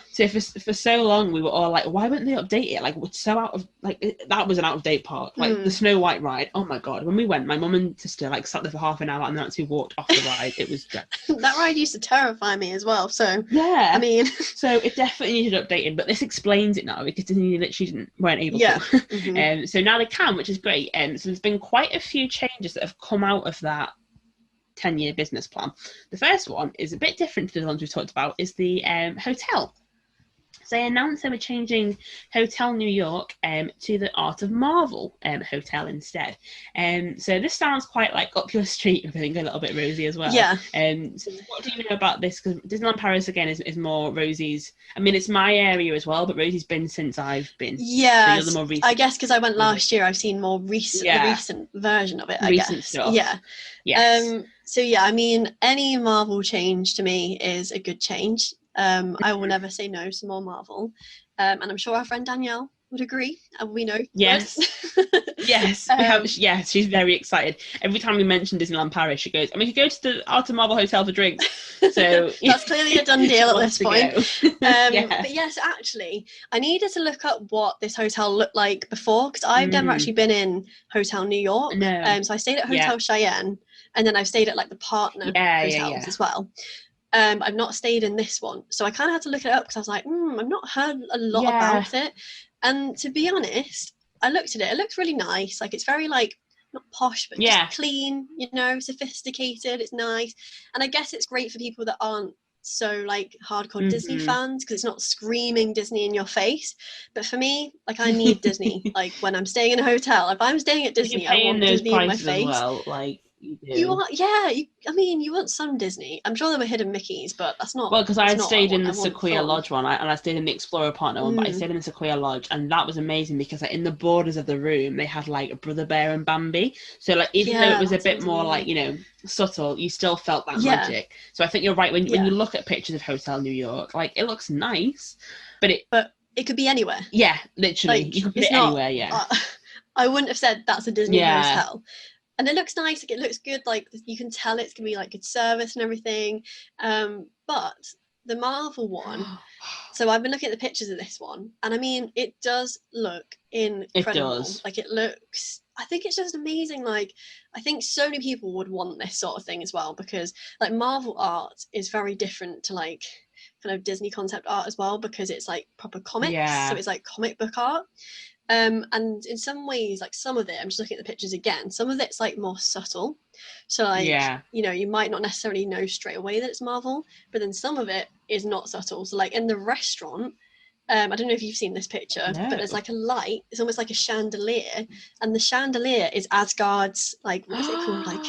Speaker 1: So for so long we were all like, why wouldn't they update it? Like, it's so out of, like, that was an out-of-date park. Like the Snow White ride, oh my god, when we went, my mum and sister like sat there for half an hour and then actually walked off the ride. It was dreadful.
Speaker 2: That ride used to terrify me as well, so
Speaker 1: yeah,
Speaker 2: I mean,
Speaker 1: so it definitely needed updating, but this explains it now, because Disney literally weren't able to. So now they can, which is great. So there's been quite a few changes that have come out of that 10-year business plan. The first one is a bit different to the ones we've talked about, is the hotel. So they announced they were changing Hotel New York to the Art of Marvel hotel instead. So this sounds quite like up your street, I think, a little bit Rosie as well.
Speaker 2: Yeah.
Speaker 1: So what do you know about this? Because Disneyland Paris, again, is more Rosie's. I mean, it's my area as well, but Rosie's been since I've been.
Speaker 2: Yeah.
Speaker 1: So you're the more recent.
Speaker 2: I guess because I went last year, I've seen more recent, the recent version of it, I
Speaker 1: recent
Speaker 2: guess.
Speaker 1: Stuff.
Speaker 2: Yeah.
Speaker 1: Yes.
Speaker 2: So yeah, I mean, any Marvel change to me is a good change. I will never say no to more Marvel. And I'm sure our friend Danielle would agree. And we know.
Speaker 1: Yes. Yes. Yes, she's very excited. Every time we mention Disneyland Paris, she goes, I mean, you go to the Art of Marvel Hotel for drinks. So
Speaker 2: that's clearly a done deal at this point. But yes, actually, I needed to look up what this hotel looked like before, because I've never actually been in Hotel New York.
Speaker 1: No.
Speaker 2: So I stayed at Hotel Cheyenne, and then I've stayed at like the partner hotels as well. I've not stayed in this one, so I kind of had to look it up, because I was like, I've not heard a lot about it. And to be honest, I looked at it. It looks really nice. Like, it's very like not posh, but just clean. You know, sophisticated. It's nice, and I guess it's great for people that aren't so like hardcore Disney fans, because it's not screaming Disney in your face. But for me, like, I need Disney. Like, when I'm staying in a hotel, if I'm staying at Disney, I want Disney in my face.
Speaker 1: Well, like, You do.
Speaker 2: You are, yeah. I mean, you want some Disney. I'm sure there were hidden Mickeys, but that's not.
Speaker 1: Well, because I had
Speaker 2: not
Speaker 1: stayed
Speaker 2: what
Speaker 1: in
Speaker 2: I
Speaker 1: the
Speaker 2: want
Speaker 1: Sequoia
Speaker 2: full.
Speaker 1: Lodge one, and I stayed in the Explorer Partner one, but I stayed in the Sequoia Lodge, and that was amazing because like in the borders of the room they had like a Brother Bear and Bambi. So like even though it was a
Speaker 2: that
Speaker 1: bit
Speaker 2: sounds
Speaker 1: more
Speaker 2: amazing.
Speaker 1: like, you know, subtle, you still felt that
Speaker 2: Yeah.
Speaker 1: magic. So I think you're right when
Speaker 2: Yeah.
Speaker 1: you look at pictures of Hotel New York, like it looks nice, but
Speaker 2: it could be anywhere.
Speaker 1: yeah, literally,
Speaker 2: Like,
Speaker 1: you could put
Speaker 2: it's
Speaker 1: it
Speaker 2: not,
Speaker 1: anywhere. Yeah,
Speaker 2: I wouldn't have said that's a Disney
Speaker 1: Yeah.
Speaker 2: hotel. And it looks nice, like it looks good, like you can tell it's gonna be like good service and everything. But the Marvel one, so I've been looking at the pictures of this one, and I mean it does look incredible.
Speaker 1: does.
Speaker 2: Like it looks, I think it's just amazing. Like I think so many people would want this sort of thing as well, because like Marvel art is very different to like kind of Disney concept art as well, because it's like proper comics.
Speaker 1: Yeah.
Speaker 2: So it's like comic book art. And in some ways, like some of it, I'm just looking at the pictures again, some of it's like more subtle. So like,
Speaker 1: Yeah.
Speaker 2: you know, you might not necessarily know straight away that it's Marvel, but then some of it is not subtle. So like in the restaurant, I don't know if you've seen this picture,
Speaker 1: No.
Speaker 2: but there's like a light, it's almost like a chandelier, and the chandelier is Asgard's, like, what is it called? Like,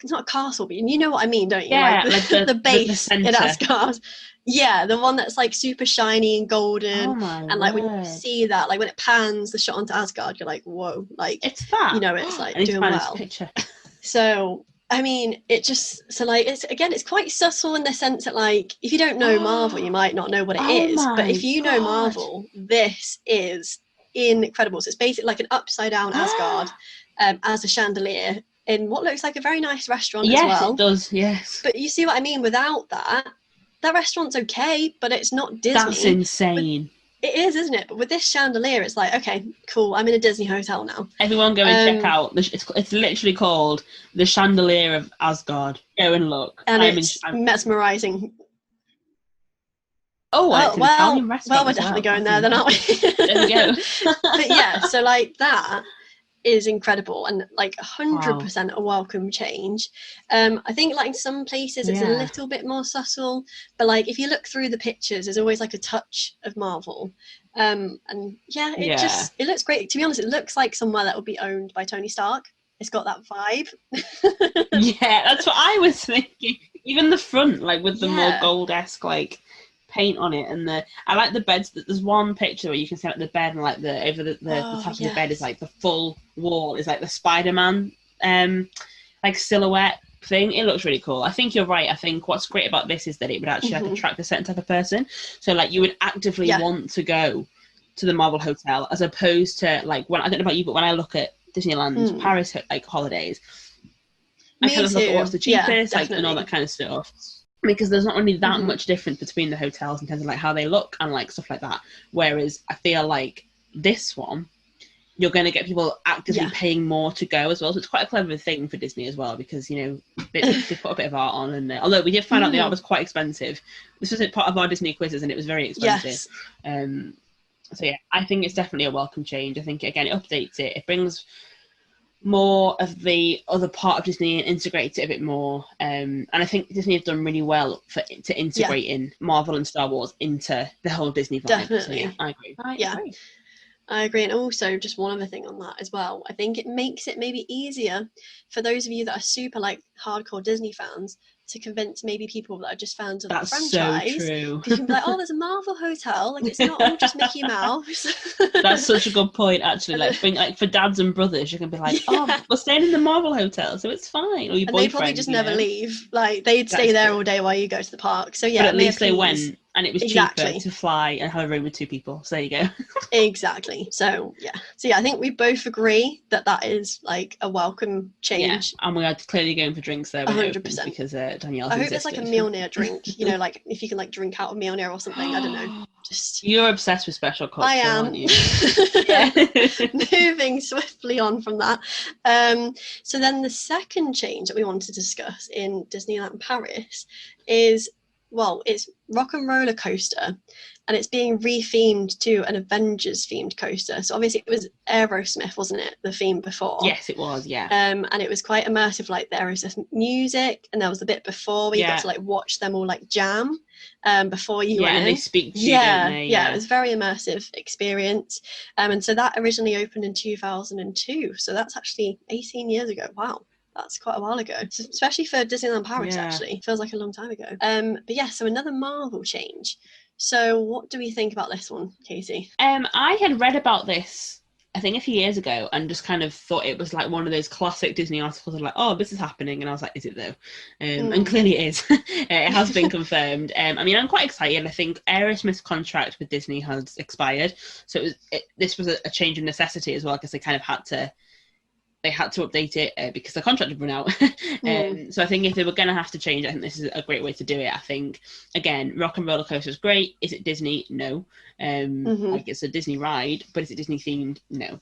Speaker 2: it's not a castle, but you know what I mean, don't you?
Speaker 1: Yeah,
Speaker 2: like
Speaker 1: like
Speaker 2: the base in
Speaker 1: centre.
Speaker 2: Asgard. Yeah, the one that's like super shiny and golden.
Speaker 1: Oh my
Speaker 2: and like
Speaker 1: word.
Speaker 2: when you see that, like when it pans the shot onto Asgard, you're like, whoa, like
Speaker 1: It's that.
Speaker 2: you know, it's like
Speaker 1: I need
Speaker 2: doing
Speaker 1: to find
Speaker 2: well.
Speaker 1: this picture.
Speaker 2: So I mean, it just, so like it's quite subtle in the sense that like if you don't know Marvel, you might not know what it is. But if you know Marvel, this is incredible. So it's basically like an upside down Asgard as a chandelier in what looks like a very nice restaurant as well.
Speaker 1: Yes, it does, yes.
Speaker 2: But you see what I mean? Without that restaurant's okay, but it's not Disney.
Speaker 1: That's insane.
Speaker 2: It is, isn't it? But with this chandelier, it's like, okay, cool, I'm in a Disney hotel now.
Speaker 1: Everyone go and check out. It's literally called The Chandelier of Asgard. Go and look.
Speaker 2: And it's mesmerising.
Speaker 1: Oh, it's an Italian restaurant.
Speaker 2: Well, we're definitely going there then, aren't we?
Speaker 1: There we go.
Speaker 2: But yeah, so like that is incredible and like 100% a welcome change. I think like in some places it's a little bit more subtle, but like if you look through the pictures, there's always like a touch of Marvel. And yeah, it looks great. To be honest, it looks like somewhere that would be owned by Tony Stark. It's got that vibe.
Speaker 1: Yeah, that's what I was thinking. Even the front, like with the more gold-esque like paint on it, and I like the beds. There's one picture where you can see like the bed and like the over the top of the bed is like the full wall is like the Spider-Man like silhouette thing. It looks really cool. I think you're right. I think what's great about this is that it would actually like attract a certain type of person. So like you would actively want to go to the Marvel Hotel as opposed to like when I don't know about you, but when I look at Disneyland Paris like holidays, I kind of look at what's the cheapest, like and all that kind of stuff. Because there's not really that much difference between the hotels in terms of like how they look and like stuff like that. Whereas I feel like this one, you're going to get people actively paying more to go as well. So it's quite a clever thing for Disney as well, because, you know, they put a bit of art on. And although we did find out the art was quite expensive, this was part of our Disney quizzes and it was very expensive. Yes. So yeah, I think it's definitely a welcome change. I think, again, it updates it. It brings more of the other part of Disney and integrates it a bit more. And I think Disney have done really well to integrate in Marvel and Star Wars into the whole Disney vibe.
Speaker 2: Definitely.
Speaker 1: So, yeah, I agree.
Speaker 2: I agree. And also, just one other thing on that as well, I think it makes it maybe easier for those of you that are super like hardcore Disney fans to convince maybe people that are just fans of the franchise.
Speaker 1: So true.
Speaker 2: Because you can be like, oh, there's a Marvel hotel, like it's not all just Mickey Mouse.
Speaker 1: That's such a good point, actually. Like for dads and brothers, you can be like, oh, we're staying in the Marvel hotel, so it's fine. Or your boyfriend,
Speaker 2: they probably just never leave. Like they'd stay there all day while you go to the park. So yeah,
Speaker 1: but at least they went, and it was cheaper to fly and have a room with two people. So there you go.
Speaker 2: Exactly. So yeah, I think we both agree that is like a welcome change.
Speaker 1: Yeah, and we are clearly going for drinks there.
Speaker 2: 100%.
Speaker 1: Because Danielle's
Speaker 2: I hope there's like a Mjolnir drink. You know, like if you can like drink out of Mjolnir or something. I don't know. Just
Speaker 1: you're obsessed with special cocktail,
Speaker 2: I am.
Speaker 1: Aren't you?
Speaker 2: Moving swiftly on from that. So then the second change that we want to discuss in Disneyland Paris is, well, it's Rock and Roller Coaster, and it's being rethemed to an Avengers themed coaster. So obviously it was Aerosmith, wasn't it, the theme before?
Speaker 1: Yes, it was, yeah.
Speaker 2: And it was quite immersive, like the Aerosmith music, and there was the bit before where you got to like watch them all like jam before you went in.
Speaker 1: And they speak to you, don't they?
Speaker 2: Yeah, it was a very immersive experience. And so that originally opened in 2002. So that's actually 18 years ago. Wow. That's quite a while ago, especially for Disneyland Paris.
Speaker 1: Yeah.
Speaker 2: Actually, feels like a long time ago. But yeah, so another Marvel change. So what do we think about this one, Katie?
Speaker 1: I had read about this, I think, a few years ago, and just kind of thought it was like one of those classic Disney articles of like, oh, this is happening, and I was like, is it though? And clearly it is. It has been confirmed. I mean, I'm quite excited. I think Aerosmith's contract with Disney has expired, so this was a change of necessity as well, because they kind of had to update it because the contract had run out. So I think if they were going to have to change, I think this is a great way to do it. I think, again, Rock and Roller Coaster is great. Is it Disney? No. Like, it's a Disney ride, but is it Disney themed? No.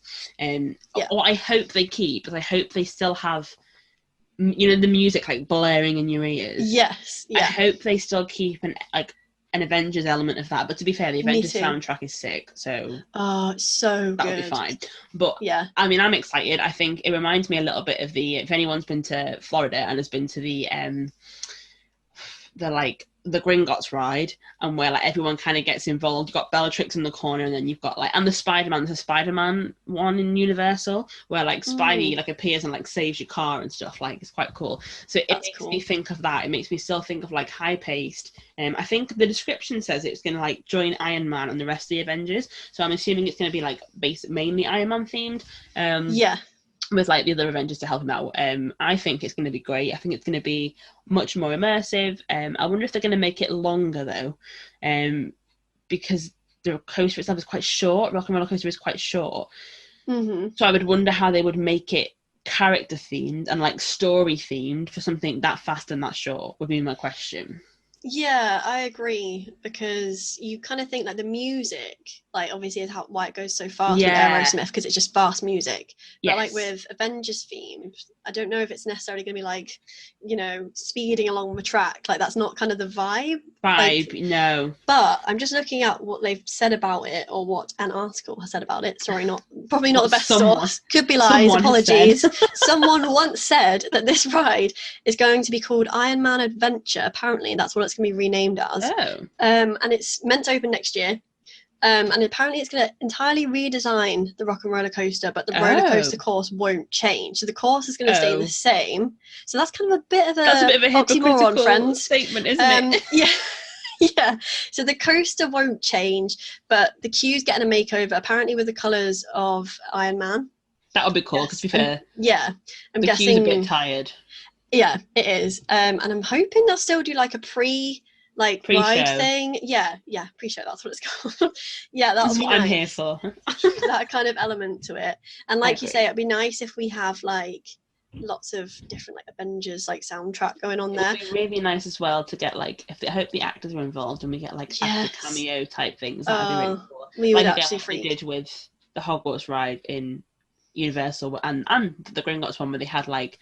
Speaker 1: What I hope they keep is I hope they still have, you know, the music like blaring in your ears.
Speaker 2: Yes. Yeah.
Speaker 1: I hope they still keep an Avengers element of that, but to be fair, the Avengers soundtrack is sick, so
Speaker 2: so
Speaker 1: that'll be fine. But
Speaker 2: yeah,
Speaker 1: I mean, I'm excited. I think it reminds me a little bit of if anyone's been to Florida and has been to the the Gringotts ride, and where like everyone kind of gets involved. You've got Bellatrix in the corner, and then you've got and the Spider-Man. There's a Spider-Man one in Universal where like Spidey like appears and like saves your car and stuff. Like, it's quite cool. So it makes me think of that. It makes me still think of like high paced. I think the description says it's going to like join Iron Man and the rest of the Avengers. So I'm assuming it's going to be like mainly Iron Man themed. With like the other Avengers to help him out. I think it's going to be great. I think it's going to be much more immersive. I wonder if they're going to make it longer though, because the coaster itself is quite short. Rock and Roller Coaster is quite short. So I would wonder how they would make it character themed and like story themed for something that fast and that short, would be my question.
Speaker 2: Yeah, I agree, because you kind of think like the music, like obviously is why it goes so fast with Aerosmith, because it's just fast music. But like with Avengers theme, I don't know if it's necessarily going to be like, you know, speeding along the track. Like, that's not kind of the vibe.
Speaker 1: No.
Speaker 2: But I'm just looking at what they've said about it, or what an article has said about it. Sorry, probably not the best source. Could be lies. Apologies. Someone once said that this ride is going to be called Iron Man Adventure. Apparently, that's what it's going to be renamed as. And it's meant to open next year. And apparently it's going to entirely redesign the Rock and Roller Coaster, but the roller coaster course won't change. So the course is going to stay the same. So that's kind of a bit of a oxymoron, friends.
Speaker 1: Statement, isn't it?
Speaker 2: Yeah. So the coaster won't change, but the queue's getting a makeover, apparently with the colours of Iron Man.
Speaker 1: That would be cool, because to be fair,
Speaker 2: I'm
Speaker 1: the
Speaker 2: guessing
Speaker 1: queue's a bit tired.
Speaker 2: Yeah, it is. And I'm hoping they'll still do like a pre-show ride thing. Yeah, pre-show, that's what it's called. That's
Speaker 1: what I'm here for.
Speaker 2: That kind of element to it. And like you say, it'd be nice if we have like lots of different like Avengers like soundtrack going on there.
Speaker 1: It'd be really nice as well to get like, I hope the actors are involved and we get like actor cameo type things. That'd be really cool.
Speaker 2: We would actually
Speaker 1: they did with the Hogwarts ride in Universal and the Gringotts one, where they had like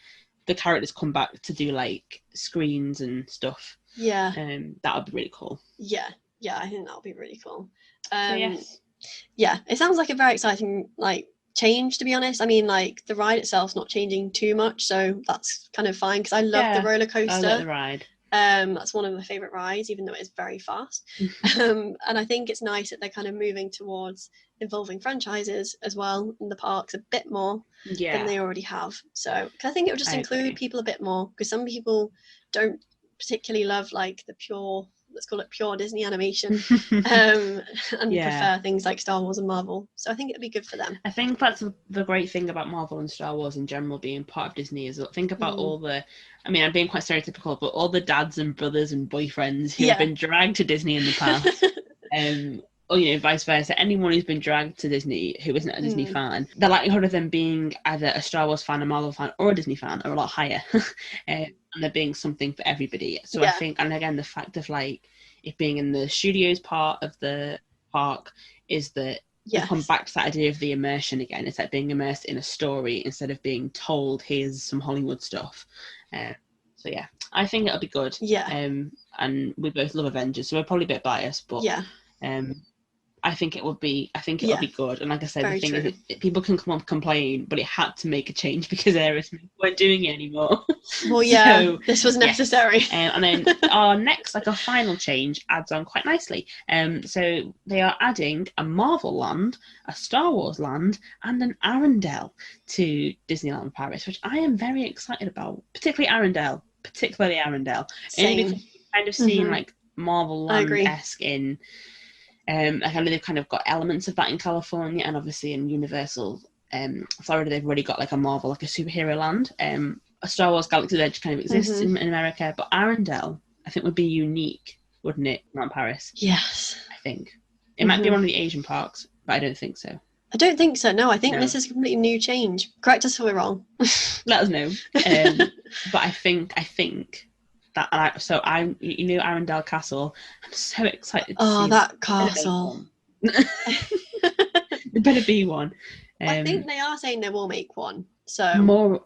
Speaker 1: the characters come back to do like screens and stuff. That would be really cool.
Speaker 2: I think that would be really cool.
Speaker 1: It
Speaker 2: sounds like a very exciting like change, to be honest. I mean, like the ride itself's not changing too much, so that's kind of fine, because I love the roller coaster.
Speaker 1: I love the ride.
Speaker 2: That's one of my favorite rides, even though it's very fast. And I think it's nice that they're kind of moving towards involving franchises as well in the parks a bit more than they already have. So I think it would just include people a bit more, because some people don't particularly love like the pure, let's call it pure Disney animation, and prefer things like Star Wars and Marvel. So I think it'd be good for them.
Speaker 1: I think that's the great thing about Marvel and Star Wars in general being part of Disney, is think about all the, I mean, I'm being quite stereotypical, but all the dads and brothers and boyfriends who have been dragged to Disney in the past, or, you know, vice versa. Anyone who's been dragged to Disney who isn't a Disney fan, the likelihood of them being either a Star Wars fan, a Marvel fan, or a Disney fan are a lot higher. And there being something for everybody. So I think, and again, the fact of like it being in the studios part of the park is that you come back to that idea of the immersion again. It's like being immersed in a story instead of being told, here's some Hollywood stuff. So yeah, I think it'll be good. And we both love Avengers, so we're probably a bit biased, but I think it would be good. And like I said,
Speaker 2: Very
Speaker 1: the thing
Speaker 2: true.
Speaker 1: is, people can come up and complain, but it had to make a change because Aerosmith weren't doing it anymore.
Speaker 2: Well, yeah,
Speaker 1: So,
Speaker 2: this was
Speaker 1: yes.
Speaker 2: necessary.
Speaker 1: And then our next, like our final change, adds on quite nicely. So they are adding a Marvel land, a Star Wars land, and an Arendelle to Disneyland Paris, which I am very excited about. Particularly Arendelle. Only because
Speaker 2: Same.
Speaker 1: you've kind of seen
Speaker 2: Mhm.
Speaker 1: like Marvel
Speaker 2: I agree.
Speaker 1: land-esque in. Like I know they've kind of got elements of that in California, and obviously in Universal, Florida, they've already got like a Marvel, like a superhero land. A Star Wars Galaxy's Edge kind of exists in America, but Arendelle, I think, would be unique, wouldn't it? Not Paris.
Speaker 2: Yes.
Speaker 1: I think it might be one of the Asian parks, but I don't think so.
Speaker 2: I don't think so. No, I think
Speaker 1: No.
Speaker 2: this is a completely new change. Correct us if we're wrong.
Speaker 1: Let us know. But I think that you know, Arendelle Castle. I'm so excited to see
Speaker 2: that castle.
Speaker 1: There better be one.
Speaker 2: I think they are saying they will make one. So
Speaker 1: more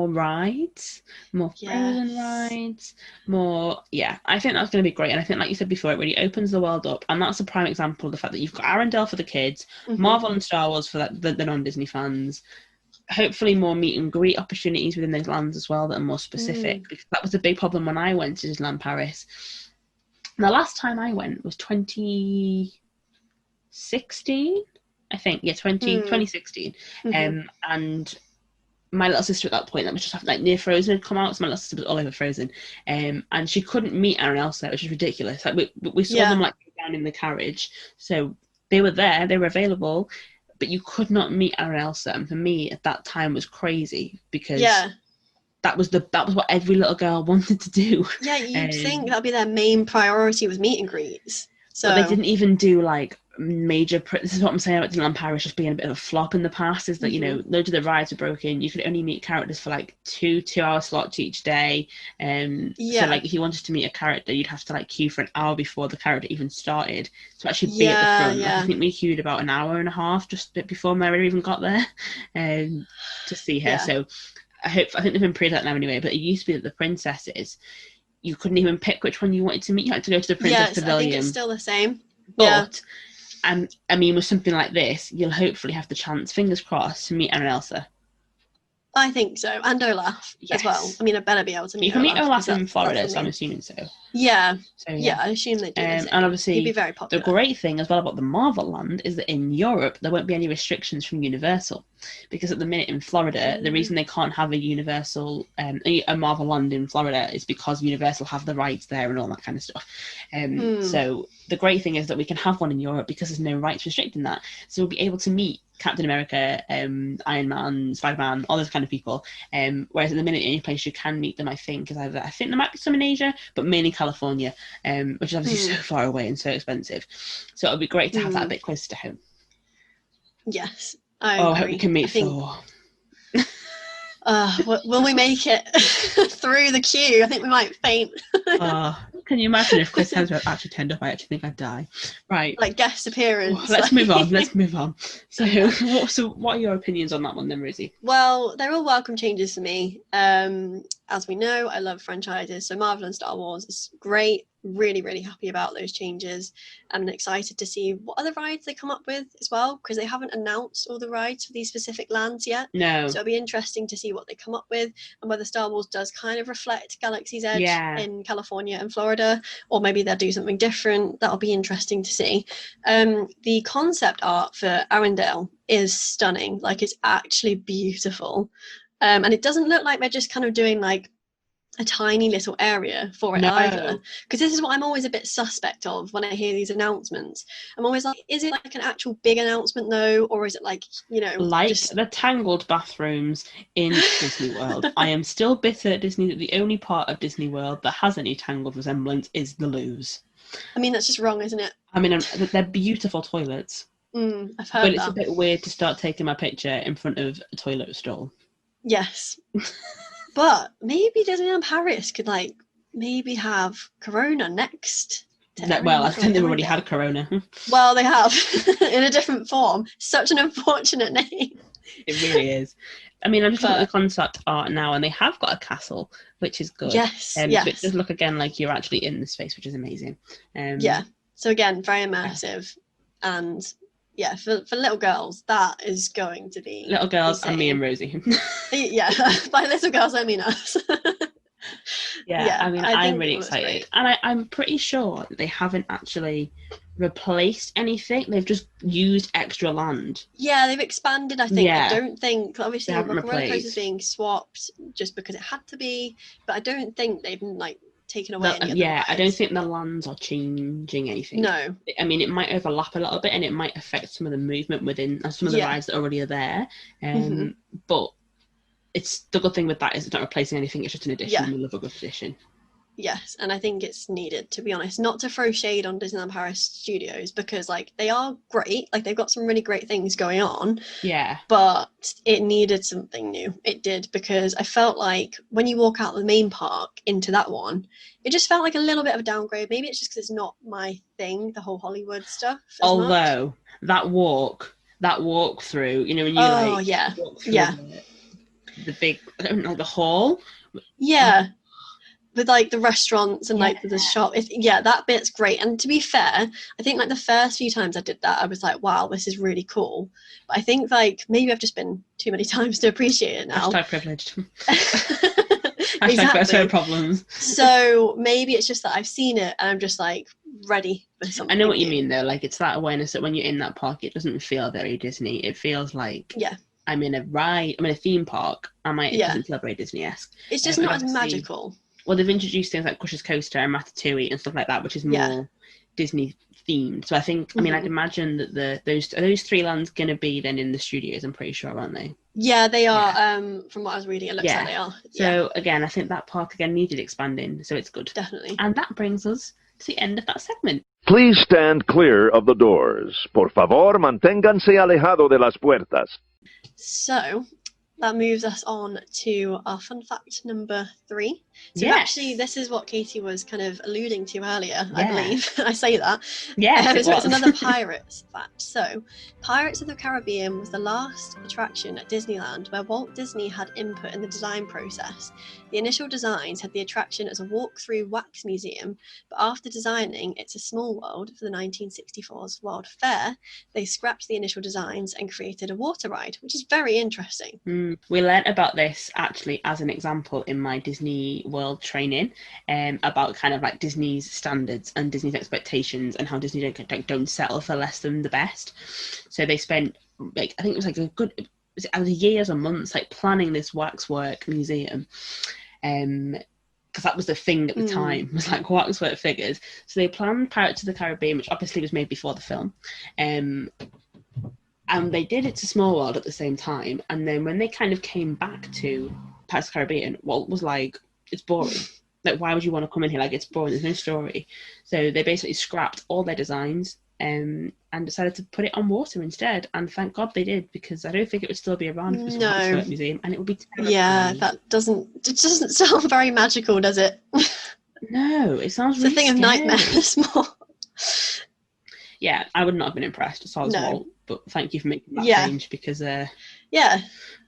Speaker 1: rides, more frozen rides, more. Yeah, I think that's going to be great. And I think, like you said before, it really opens the world up. And that's a prime example of the fact that you've got Arendelle for the kids, Marvel and Star Wars for the non-Disney fans. Hopefully more meet and greet opportunities within those lands as well that are more specific, because that was a big problem when I went to Disneyland Paris. The last time I went was 2016, I think. Yeah, 2016. And my little sister at that point, that was just like near Frozen, had come out, so my little sister was all over Frozen, and she couldn't meet Aaron Elsa, which is ridiculous. Like we saw them like down in the carriage, so they were there, they were available, but you could not meet Aaron Elsa. And for me at that time was crazy, because that was what every little girl wanted to do.
Speaker 2: Yeah, you'd think that'd be their main priority, was meet and greets. So
Speaker 1: but they didn't even do like major. This is what I'm saying about Disneyland Paris just being a bit of a flop in the past. Is that you know, loads of the rides were broken. You could only meet characters for like 2-hour slots each day. So like if you wanted to meet a character, you'd have to like queue for an hour before the character even started to actually be at the front. Like, I think we queued about an hour and a half just before Mary even got there, to see her. So I think they've improved that now anyway. But it used to be that the princesses, you couldn't even pick which one you wanted to meet. You had to go to the Princess Pavilion.
Speaker 2: I think it's still the same.
Speaker 1: But I mean, with something like this, you'll hopefully have the chance, fingers crossed, to meet Aaron Elsa.
Speaker 2: I think so, and Olaf as well. I mean, I better be able to meet.
Speaker 1: You can meet Olaf in Florida, so I'm assuming so.
Speaker 2: Yeah. So, I assume they do.
Speaker 1: And obviously,
Speaker 2: he'd be very popular.
Speaker 1: The great thing as well about the Marvel Land is that in Europe there won't be any restrictions from Universal, because at the minute in Florida, the reason they can't have a Universal, a Marvel Land in Florida is because Universal have the rights there and all that kind of stuff. So the great thing is that we can have one in Europe because there's no rights restricting that. So we'll be able to meet Captain America, Iron Man, Spider-Man, all those kind of people. Whereas at the minute, the only place you can meet them, I think there might be some in Asia, but mainly California, which is obviously so far away and so expensive. So it would be great to have that a bit closer to home.
Speaker 2: Yes,
Speaker 1: I hope we can meet Thor.
Speaker 2: Will we make it through the queue? I think we might faint.
Speaker 1: Can you imagine if Chris Hemsworth actually turned up? I actually think I'd die. Right.
Speaker 2: Like guest appearance.
Speaker 1: Let's move on. So what are your opinions on that one then, Rosie?
Speaker 2: Well, they're all welcome changes for me. As we know, I love franchises. So Marvel and Star Wars is great. Really, really happy about those changes. I'm excited to see what other rides they come up with as well, because they haven't announced all the rides for these specific lands yet.
Speaker 1: No.
Speaker 2: So it'll be interesting to see what they come up with, and whether Star Wars does kind of reflect Galaxy's Edge in California and Florida, or maybe they'll do something different. That'll be interesting to see. The concept art for Arendelle is stunning. Like, it's actually beautiful. And it doesn't look like they're just kind of doing like a tiny little area for it either, because this is what I'm always a bit suspect of when I hear these announcements. I'm always like, is it like an actual big announcement though, or is it like, you know,
Speaker 1: like the tangled bathrooms in Disney World? I am still bitter at Disney that the only part of Disney World that has any tangled resemblance is the loos.
Speaker 2: I mean, that's just wrong, isn't it?
Speaker 1: I mean, they're beautiful toilets,
Speaker 2: I've heard
Speaker 1: but it's a bit weird to start taking my picture in front of a toilet stall.
Speaker 2: Yes. But maybe Disneyland Paris could like maybe have Corona next.
Speaker 1: Well, I think they've already had Corona.
Speaker 2: Well, they have in a different form. Such an unfortunate name.
Speaker 1: It really is. I mean, I'm just looking at the concept art now, and they have got a castle, which is good.
Speaker 2: Yes.
Speaker 1: But it does look again like you're actually in the space, which is amazing.
Speaker 2: So again, very immersive. And yeah, for little girls, that is going to be
Speaker 1: little girls
Speaker 2: insane.
Speaker 1: and me and Rosie.
Speaker 2: Yeah, by little girls I mean us.
Speaker 1: Yeah, I mean, I'm really
Speaker 2: it looks
Speaker 1: excited.
Speaker 2: great.
Speaker 1: And I'm pretty sure they haven't actually replaced anything. They've just used extra land.
Speaker 2: Yeah, they've expanded, I think.
Speaker 1: Yeah.
Speaker 2: I don't think, obviously,
Speaker 1: They haven't
Speaker 2: Rock and Roller Coaster is
Speaker 1: replaced.
Speaker 2: being swapped just because it had to be, but I don't think they've, like, taken away any other
Speaker 1: Yeah,
Speaker 2: rides.
Speaker 1: I don't think the lands are changing anything.
Speaker 2: No.
Speaker 1: I mean, it might overlap a little bit and it might affect some of the movement within some of the rides that already are there. But it's the good thing with that is it's not replacing anything, it's just an addition. We love a good addition.
Speaker 2: Yes, and I think it's needed, to be honest, not to throw shade on Disneyland Paris Studios, because like they are great, like they've got some really great things going on.
Speaker 1: Yeah.
Speaker 2: But it needed something new. It did, because I felt like when you walk out of the main park into that one, it just felt like a little bit of a downgrade. Maybe it's just because it's not my thing, the whole Hollywood stuff.
Speaker 1: Although that walk through, you know, when you walk through the big, I don't know, the hall.
Speaker 2: Yeah. With like the restaurants and like the shop, that bit's great. And to be fair, I think like the first few times I did that, I was like, wow, this is really cool. But I think like maybe I've just been too many times to appreciate it now.
Speaker 1: Hashtag privileged.
Speaker 2: Exactly.
Speaker 1: First world problems.
Speaker 2: So maybe it's just that I've seen it and I'm just like ready for something.
Speaker 1: I know what you mean though. Like it's that awareness that when you're in that park, it doesn't feel very Disney. It feels like I'm in a ride. I'm in a theme park. It doesn't feel very Disney-esque.
Speaker 2: It's just not as magical.
Speaker 1: Well, they've introduced things like Crush's Coaster and Ratatouille and stuff like that, which is more Disney themed. So I think, I mean, I'd imagine that those three lands going to be then in the studios. I'm pretty sure, aren't they?
Speaker 2: Yeah, they are. From what I was reading, it looks like they are.
Speaker 1: So again, I think that park again needed expanding, so it's good.
Speaker 2: Definitely.
Speaker 1: And that brings us to the end of that segment.
Speaker 3: Please stand clear of the doors. Por favor, manténganse alejado de las puertas.
Speaker 2: So that moves us on to our fun fact number 3. So actually, this is what Katie was kind of alluding to earlier, I believe. I say that.
Speaker 1: Yes,
Speaker 2: so it's another Pirates fact. So Pirates of the Caribbean was the last attraction at Disneyland where Walt Disney had input in the design process. The initial designs had the attraction as a walk-through wax museum, but after designing It's a Small World for the 1964's World Fair, they scrapped the initial designs and created a water ride, which is very interesting.
Speaker 1: We learnt about this actually as an example in my Disney World training, about kind of like Disney's standards and Disney's expectations and how Disney don't settle for less than the best. So they spent like, I think it was like either years or months like planning this waxwork museum, because that was the thing at the time, was like waxwork figures. So they planned Pirates of the Caribbean, which obviously was made before the film, and they did It's a Small World at the same time. And then when they kind of came back to Pirates of the Caribbean, Walt was like, it's boring. Like, why would you want to come in here? Like, it's boring. There's no story. So they basically scrapped all their designs and decided to put it on water instead. And thank God they did, because I don't think it would still be around if it was a waxwork museum, and it would be terrible.
Speaker 2: Yeah, it doesn't sound very magical, does it?
Speaker 1: No, it sounds really
Speaker 2: It's a thing of nightmares more.
Speaker 1: Yeah, I would not have been impressed as far as Walt, but thank you for making that change, because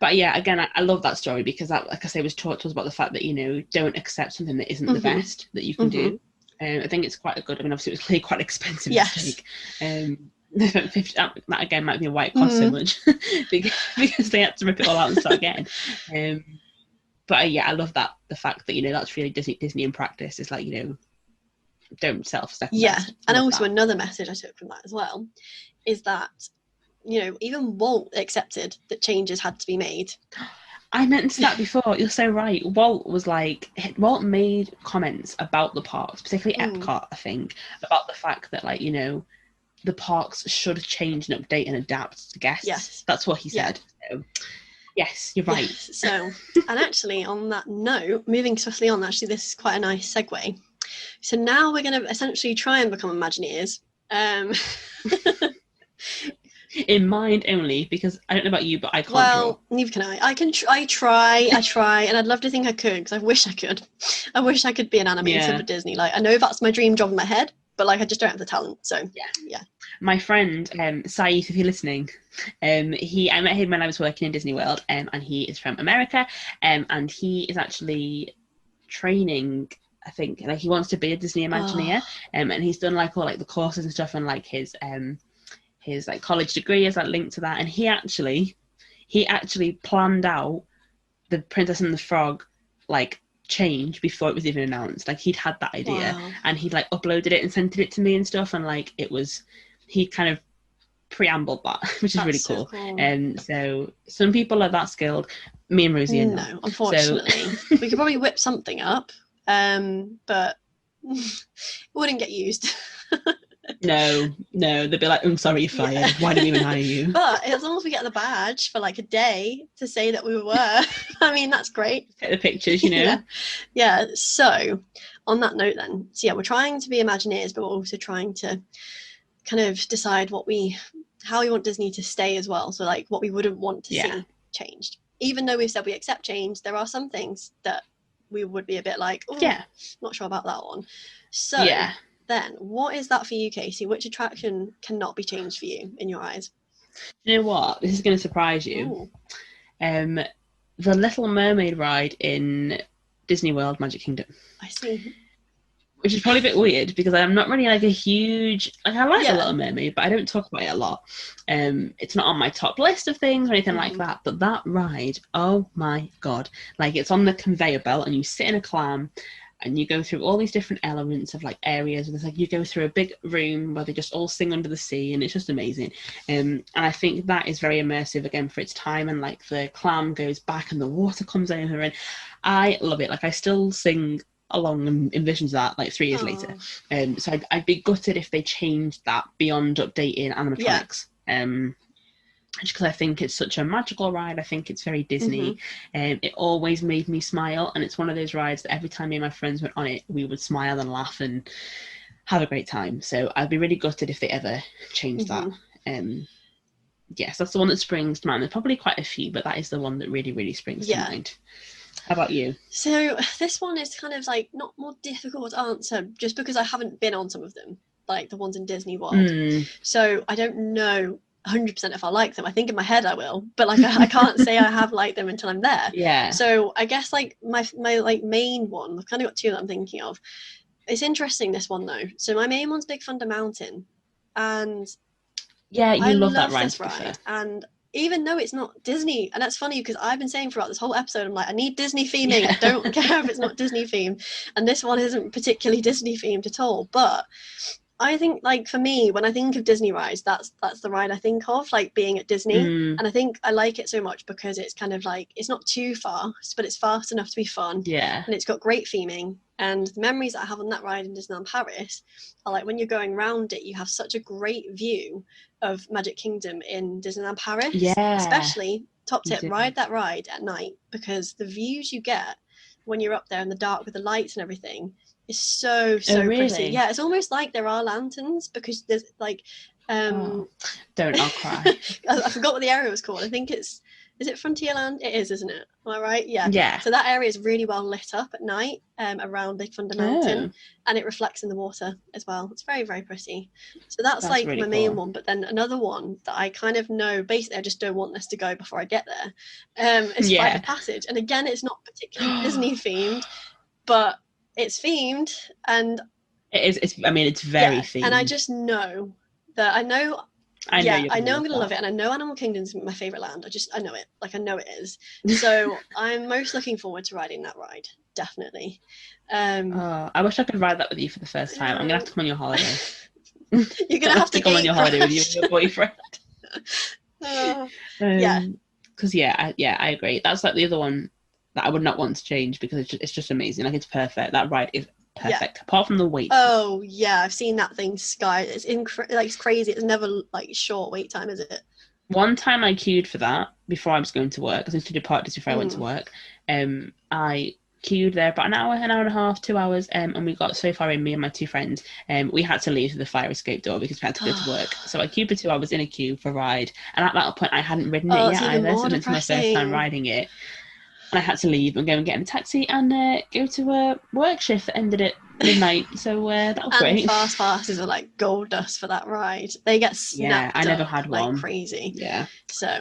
Speaker 1: but yeah, again, I love that story, because that, like I say, was taught to us about the fact that, you know, don't accept something that isn't the best that you can do. I think it's quite a good, I mean, obviously it was clearly quite expensive mistake. That again might be why it cost so much, because they had to rip it all out and start again. But yeah, I love that, the fact that, you know, that's really Disney in practice. It's like, you know, don't settle for second best.
Speaker 2: And also another message I took from that as well is that, you know, even Walt accepted that changes had to be made.
Speaker 1: I mentioned that before. You're so right. Walt made comments about the parks, particularly Epcot, I think, about the fact that, like, you know, the parks should change and update and adapt to guests. Yes. That's what he said. So, yes, you're right.
Speaker 2: Yes. So, and actually on that note, moving swiftly on, actually this is quite a nice segue. So now we're going to essentially try and become Imagineers.
Speaker 1: In mind only, because I don't know about you, but I can't
Speaker 2: draw. Neither can I. I try, and I'd love to think I could, because I wish I could. I wish I could be an animator for Disney. Like, I know that's my dream job in my head, but like I just don't have the talent. So yeah.
Speaker 1: My friend Saeed, if you're listening, I met him when I was working in Disney World, and he is from America, and he is actually training. I think he wants to be a Disney Imagineer, and he's done like all like the courses and stuff, and like his his like college degree is like linked to that, and he actually planned out the Princess and the Frog like change before it was even announced. Like he'd had that idea,
Speaker 2: Wow.
Speaker 1: and he'd like uploaded it and sent it to me and stuff, and like he kind of preambled that, which is
Speaker 2: That's
Speaker 1: really
Speaker 2: so
Speaker 1: cool.
Speaker 2: cool.
Speaker 1: So some people are that skilled. Me and Rosie are not.
Speaker 2: No, unfortunately.
Speaker 1: So...
Speaker 2: we could probably whip something up, but it wouldn't get used.
Speaker 1: No, they'd be like, I'm sorry, you're fired. Why did we even hire you?
Speaker 2: But as long as we get the badge for like a day to say that we were, I mean, that's great.
Speaker 1: Take the pictures, you know.
Speaker 2: Yeah. So on that note then, so yeah, we're trying to be Imagineers, but we're also trying to kind of decide how we want Disney to stay as well. So like what we wouldn't want to see changed. Even though we've said we accept change, there are some things that we would be a bit like, oh, not sure about that one. So then what is that for you, Casey? Which attraction cannot be changed for you in your eyes?
Speaker 1: You know what? This is going to surprise you. The Little Mermaid ride in Disney World Magic Kingdom.
Speaker 2: I see.
Speaker 1: Which is probably a bit weird because I'm not really like a huge... Like, I like The Little Mermaid, but I don't talk about it a lot. It's not on my top list of things or anything like that. But that ride, oh my God. Like, it's on the conveyor belt and you sit in a clam and you go through all these different elements of like areas. And it's like you go through a big room where they just all sing under the sea, and it's just amazing. And I think that is very immersive again for its time. And like the clam goes back and the water comes over, and I love it. Like I still sing along and envisions that like 3 years later. So I'd be gutted if they changed that beyond updating animatronics. Just because I think it's such a magical ride. I think it's very Disney. It always made me smile, and it's one of those rides that every time me and my friends went on it, we would smile and laugh and have a great time. So I'd be really gutted if they ever changed that. Yes, that's the one that springs to mind. There's probably quite a few, but that is the one that really, really springs to mind. How about you?
Speaker 2: So this one is kind of like not more difficult to answer just because I haven't been on some of them, like the ones in Disney World. So I don't know 100% if I like them. I think in my head I will, but like I can't say I have liked them until I'm there. So I guess like my like main one, I've kind of got two that I'm thinking of. It's interesting, this one though. So my main one's Big Thunder Mountain, and
Speaker 1: I love that
Speaker 2: ride. And even though it's not Disney, and that's funny because I've been saying throughout this whole episode, I'm like, I need Disney theming. I don't care if it's not Disney themed, and this one isn't particularly Disney themed at all. But I think, like, for me, when I think of Disney rides, that's the ride I think of, like being at Disney. And I think I like it so much because it's kind of like, it's not too fast, but it's fast enough to be fun. And it's got great theming. And the memories that I have on that ride in Disneyland Paris are like when you're going around it, you have such a great view of Magic Kingdom in Disneyland Paris. Especially, top tip, ride that ride at night, because the views you get when you're up there in the dark with the lights and everything is so pretty. Yeah, it's almost like there are lanterns, because there's like
Speaker 1: don't, I'll cry.
Speaker 2: I forgot what the area was called. I think is it Frontierland? It is, isn't it? Am I right? Yeah. So that area is really well lit up at night around Big Thunder Mountain, and it reflects in the water as well. It's very, very pretty. So that's like really my main one. But then another one that I kind of know, basically I just don't want this to go before I get there, is Flight of Passage. And again, it's not particularly Disney themed, but it's themed, and
Speaker 1: it is. I mean, it's very themed.
Speaker 2: And I just know that I know I'm gonna love it, and I know Animal Kingdom's my favorite land. I know it, like I know it is. So I'm most looking forward to riding that ride, definitely.
Speaker 1: I wish I could ride that with you for the first time. I'm gonna have to come on your holiday.
Speaker 2: You're gonna have to
Speaker 1: come on your holiday with you and your boyfriend. Because I agree. That's like the other one that I would not want to change, because it's just amazing. Like, it's perfect. That ride is perfect, apart from the wait.
Speaker 2: Oh yeah, I've seen that thing. It's it's crazy. It's never like short wait time, is it?
Speaker 1: One time I queued for that before I was going to work, because I used to depart just before I went to work. I queued there about an hour and a half, 2 hours, and we got so far in, me and my two friends, we had to leave through the fire escape door because we had to go to work. So I queued for 2 hours in a queue for a ride, and at that point I hadn't ridden it yet either, so it's my first time riding it. And I had to leave and go and get in a taxi and go to a work shift that ended at midnight. So that was great.
Speaker 2: And fast passes are like gold dust for that ride. They get snapped
Speaker 1: I never had
Speaker 2: like
Speaker 1: one.
Speaker 2: Crazy.
Speaker 1: Yeah.
Speaker 2: So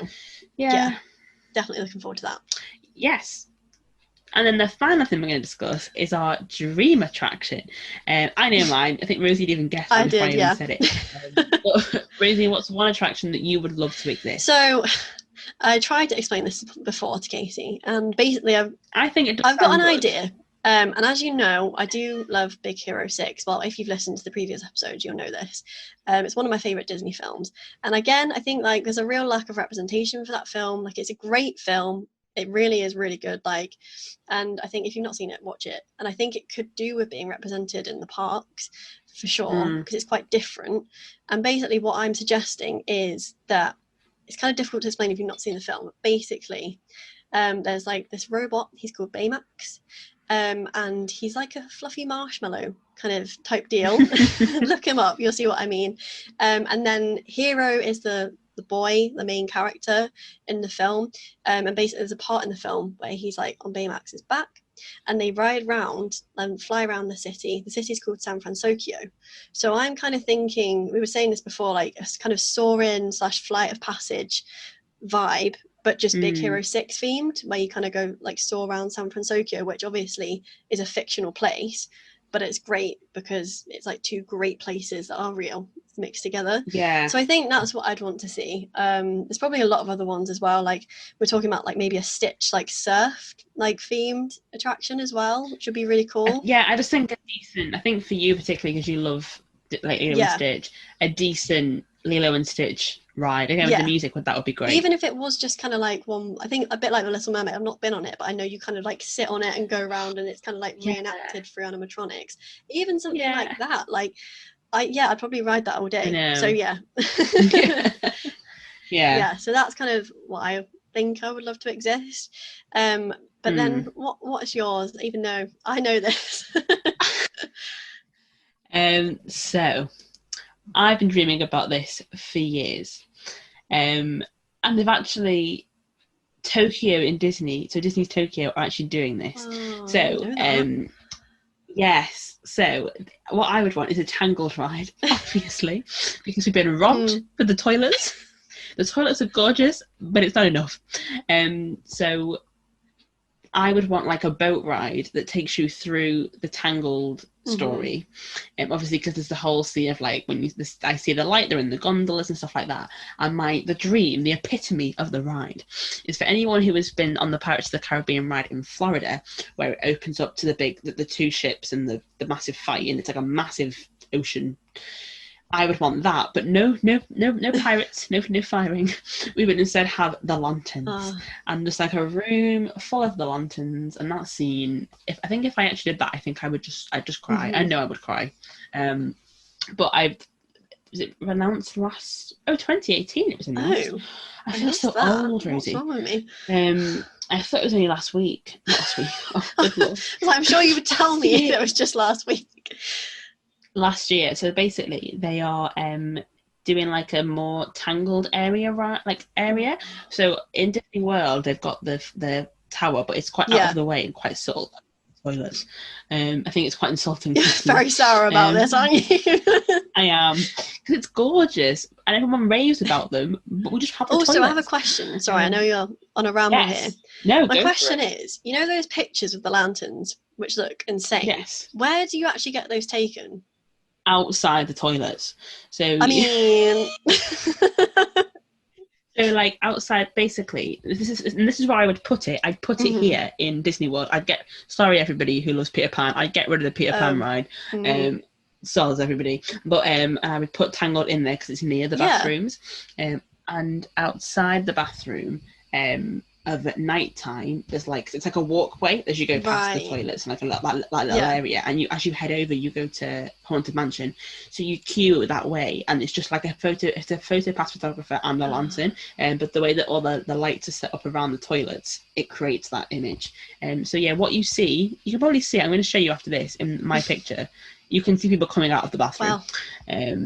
Speaker 2: yeah, definitely looking forward to that.
Speaker 1: Yes. And then the final thing we're going to discuss is our dream attraction. I know mine. I think Rosie didn't even guess it before I even said it. But Rosie, what's one attraction that you would love to exist?
Speaker 2: So I tried to explain this before to Katie, and basically I've got an idea. And as you know, I do love Big Hero 6. Well, if you've listened to the previous episodes, you'll know this. It's one of my favourite Disney films. And again, I think like there's a real lack of representation for that film. Like, it's a great film. It really is really good. Like, and I think if you've not seen it, watch it. And I think it could do with being represented in the parks for sure, because it's quite different. And basically what I'm suggesting is that it's kind of difficult to explain if you've not seen the film. But basically, there's like this robot. He's called Baymax. And he's like a fluffy marshmallow kind of type deal. Look him up, you'll see what I mean. And then Hero is the boy, the main character in the film. And basically there's a part in the film where he's like on Baymax's back and they ride round and fly around the city. The city's called San Francisco. So I'm kind of thinking, we were saying this before, like a kind of soaring / flight of passage vibe, but just Big Hero 6 themed, where you kind of go like soar around San Francisco, which obviously is a fictional place, but it's great because it's like two great places that are real mixed together.
Speaker 1: Yeah.
Speaker 2: So I think that's what I'd want to see. There's probably a lot of other ones as well. Like we're talking about like maybe a Stitch like surf like themed attraction as well, which would be really cool.
Speaker 1: Yeah, I just think a decent, I think for you particularly because you love like Lilo and Stitch, a decent Lilo and Stitch ride again with the music, that would be great.
Speaker 2: Even if it was just kind of like one, I think a bit like the Little Mermaid. I've not been on it, but I know you kind of like sit on it and go around and it's kind of like reenacted through animatronics. Even something like that, like I'd probably ride that all day. So yeah, so that's kind of what I think I would love to exist. But then what's yours, even though I know this?
Speaker 1: So I've been dreaming about this for years. And they've actually, Tokyo in Disney, so Disney's Tokyo are actually doing this. Yes. So what I would want is a Tangled ride, obviously, because we've been robbed for the toilets. The toilets are gorgeous, but it's not enough. So I would want like a boat ride that takes you through the Tangled story. Obviously, because there's the whole scene of like when I see the light, they're in the gondolas and stuff like that. And the dream, the epitome of the ride, is for anyone who has been on the Pirates of the Caribbean ride in Florida, where it opens up to the two ships and the massive fight, and it's like a massive ocean. I would want that, but no pirates, no firing. We would instead have the lanterns and just like a room full of the lanterns. And that scene, if I actually did that, I think I'd just cry. I know I would cry. But was it announced 2018? It was announced. I feel so old, Rosie.
Speaker 2: What's wrong with me?
Speaker 1: I thought it was only last week. Not last week. Oh, good Lord.
Speaker 2: I'm sure you would tell me if it was just last week.
Speaker 1: Last year. So basically they are doing like a more Tangled area. So in Disney World they've got the tower, but it's quite out of the way and quite subtle. Toilets. I think it's quite insulting.
Speaker 2: You're very sour about this, aren't you?
Speaker 1: I am, because it's gorgeous and everyone raves about them, but we just have the toilets.
Speaker 2: I have a question. Sorry, I know you're on a ramble here.
Speaker 1: No,
Speaker 2: my question is, you know those pictures of the lanterns which look insane?
Speaker 1: Yes.
Speaker 2: Where do you actually get those taken?
Speaker 1: Outside the toilets. So
Speaker 2: I mean
Speaker 1: so like outside, basically this is where I would put it. I'd put it here in Disney World. Sorry everybody who loves Peter Pan, I'd get rid of the Peter Pan ride. So does everybody, but I would put Tangled in there because it's near the bathrooms. And outside the bathroom at night time, there's it's like a walkway as you go past the toilets, and like a little area, and as you head over you go to Haunted Mansion, so you queue that way, and it's just like it's a photo pass photographer and a lantern, but the way that all the lights are set up around the toilets, it creates that image. So yeah, what you see, you can probably see, I'm going to show you after this in my picture, you can see people coming out of the bathroom. Wow.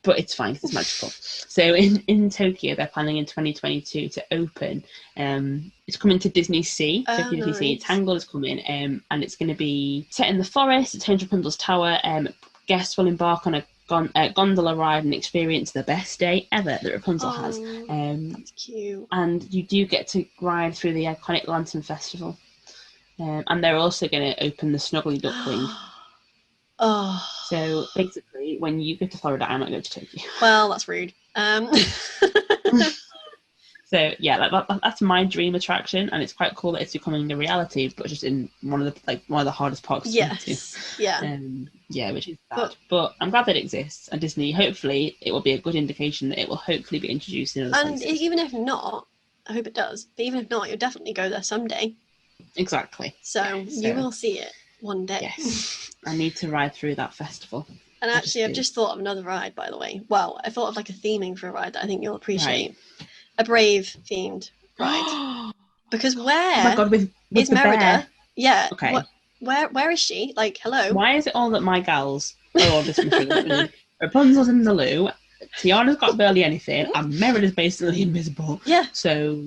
Speaker 1: But it's fine because it's magical. So in Tokyo, they're planning in 2022 to open. It's coming to Disney Sea. Tokyo Disney Sea. Tangled is coming, and it's going to be set in the forest. It's Rapunzel's Rapunzel's Tower. Guests will embark on a gondola ride and experience the best day ever that Rapunzel has.
Speaker 2: That's cute.
Speaker 1: And you do get to ride through the iconic Lantern Festival. And they're also going to open the Snuggly Duckling.
Speaker 2: Oh.
Speaker 1: So basically, when you go to Florida, I'm not going to take you.
Speaker 2: Well, that's rude.
Speaker 1: So yeah, that's my dream attraction, and it's quite cool that it's becoming a reality, but just in one of the hardest parks to go to.
Speaker 2: Yeah.
Speaker 1: Which is sad. But I'm glad that it exists, and Disney, hopefully, it will be a good indication that it will hopefully be introduced in other places.
Speaker 2: Even if not, I hope it does. But even if not, you'll definitely go there someday.
Speaker 1: Exactly.
Speaker 2: So you will see it one day.
Speaker 1: Yes. I need to ride through that festival.
Speaker 2: And actually, I've just thought of another ride, by the way. Well, I thought of like a theming for a ride that I think you'll appreciate. Right. A Brave themed ride. Because where
Speaker 1: oh my God, with
Speaker 2: is
Speaker 1: Merida?
Speaker 2: Bear. Yeah.
Speaker 1: Okay.
Speaker 2: Where is she? Like, hello.
Speaker 1: Why is it all that my gals are all this Rapunzel's in the loo, Tiana's got barely anything, and Merida's basically invisible.
Speaker 2: Yeah.
Speaker 1: So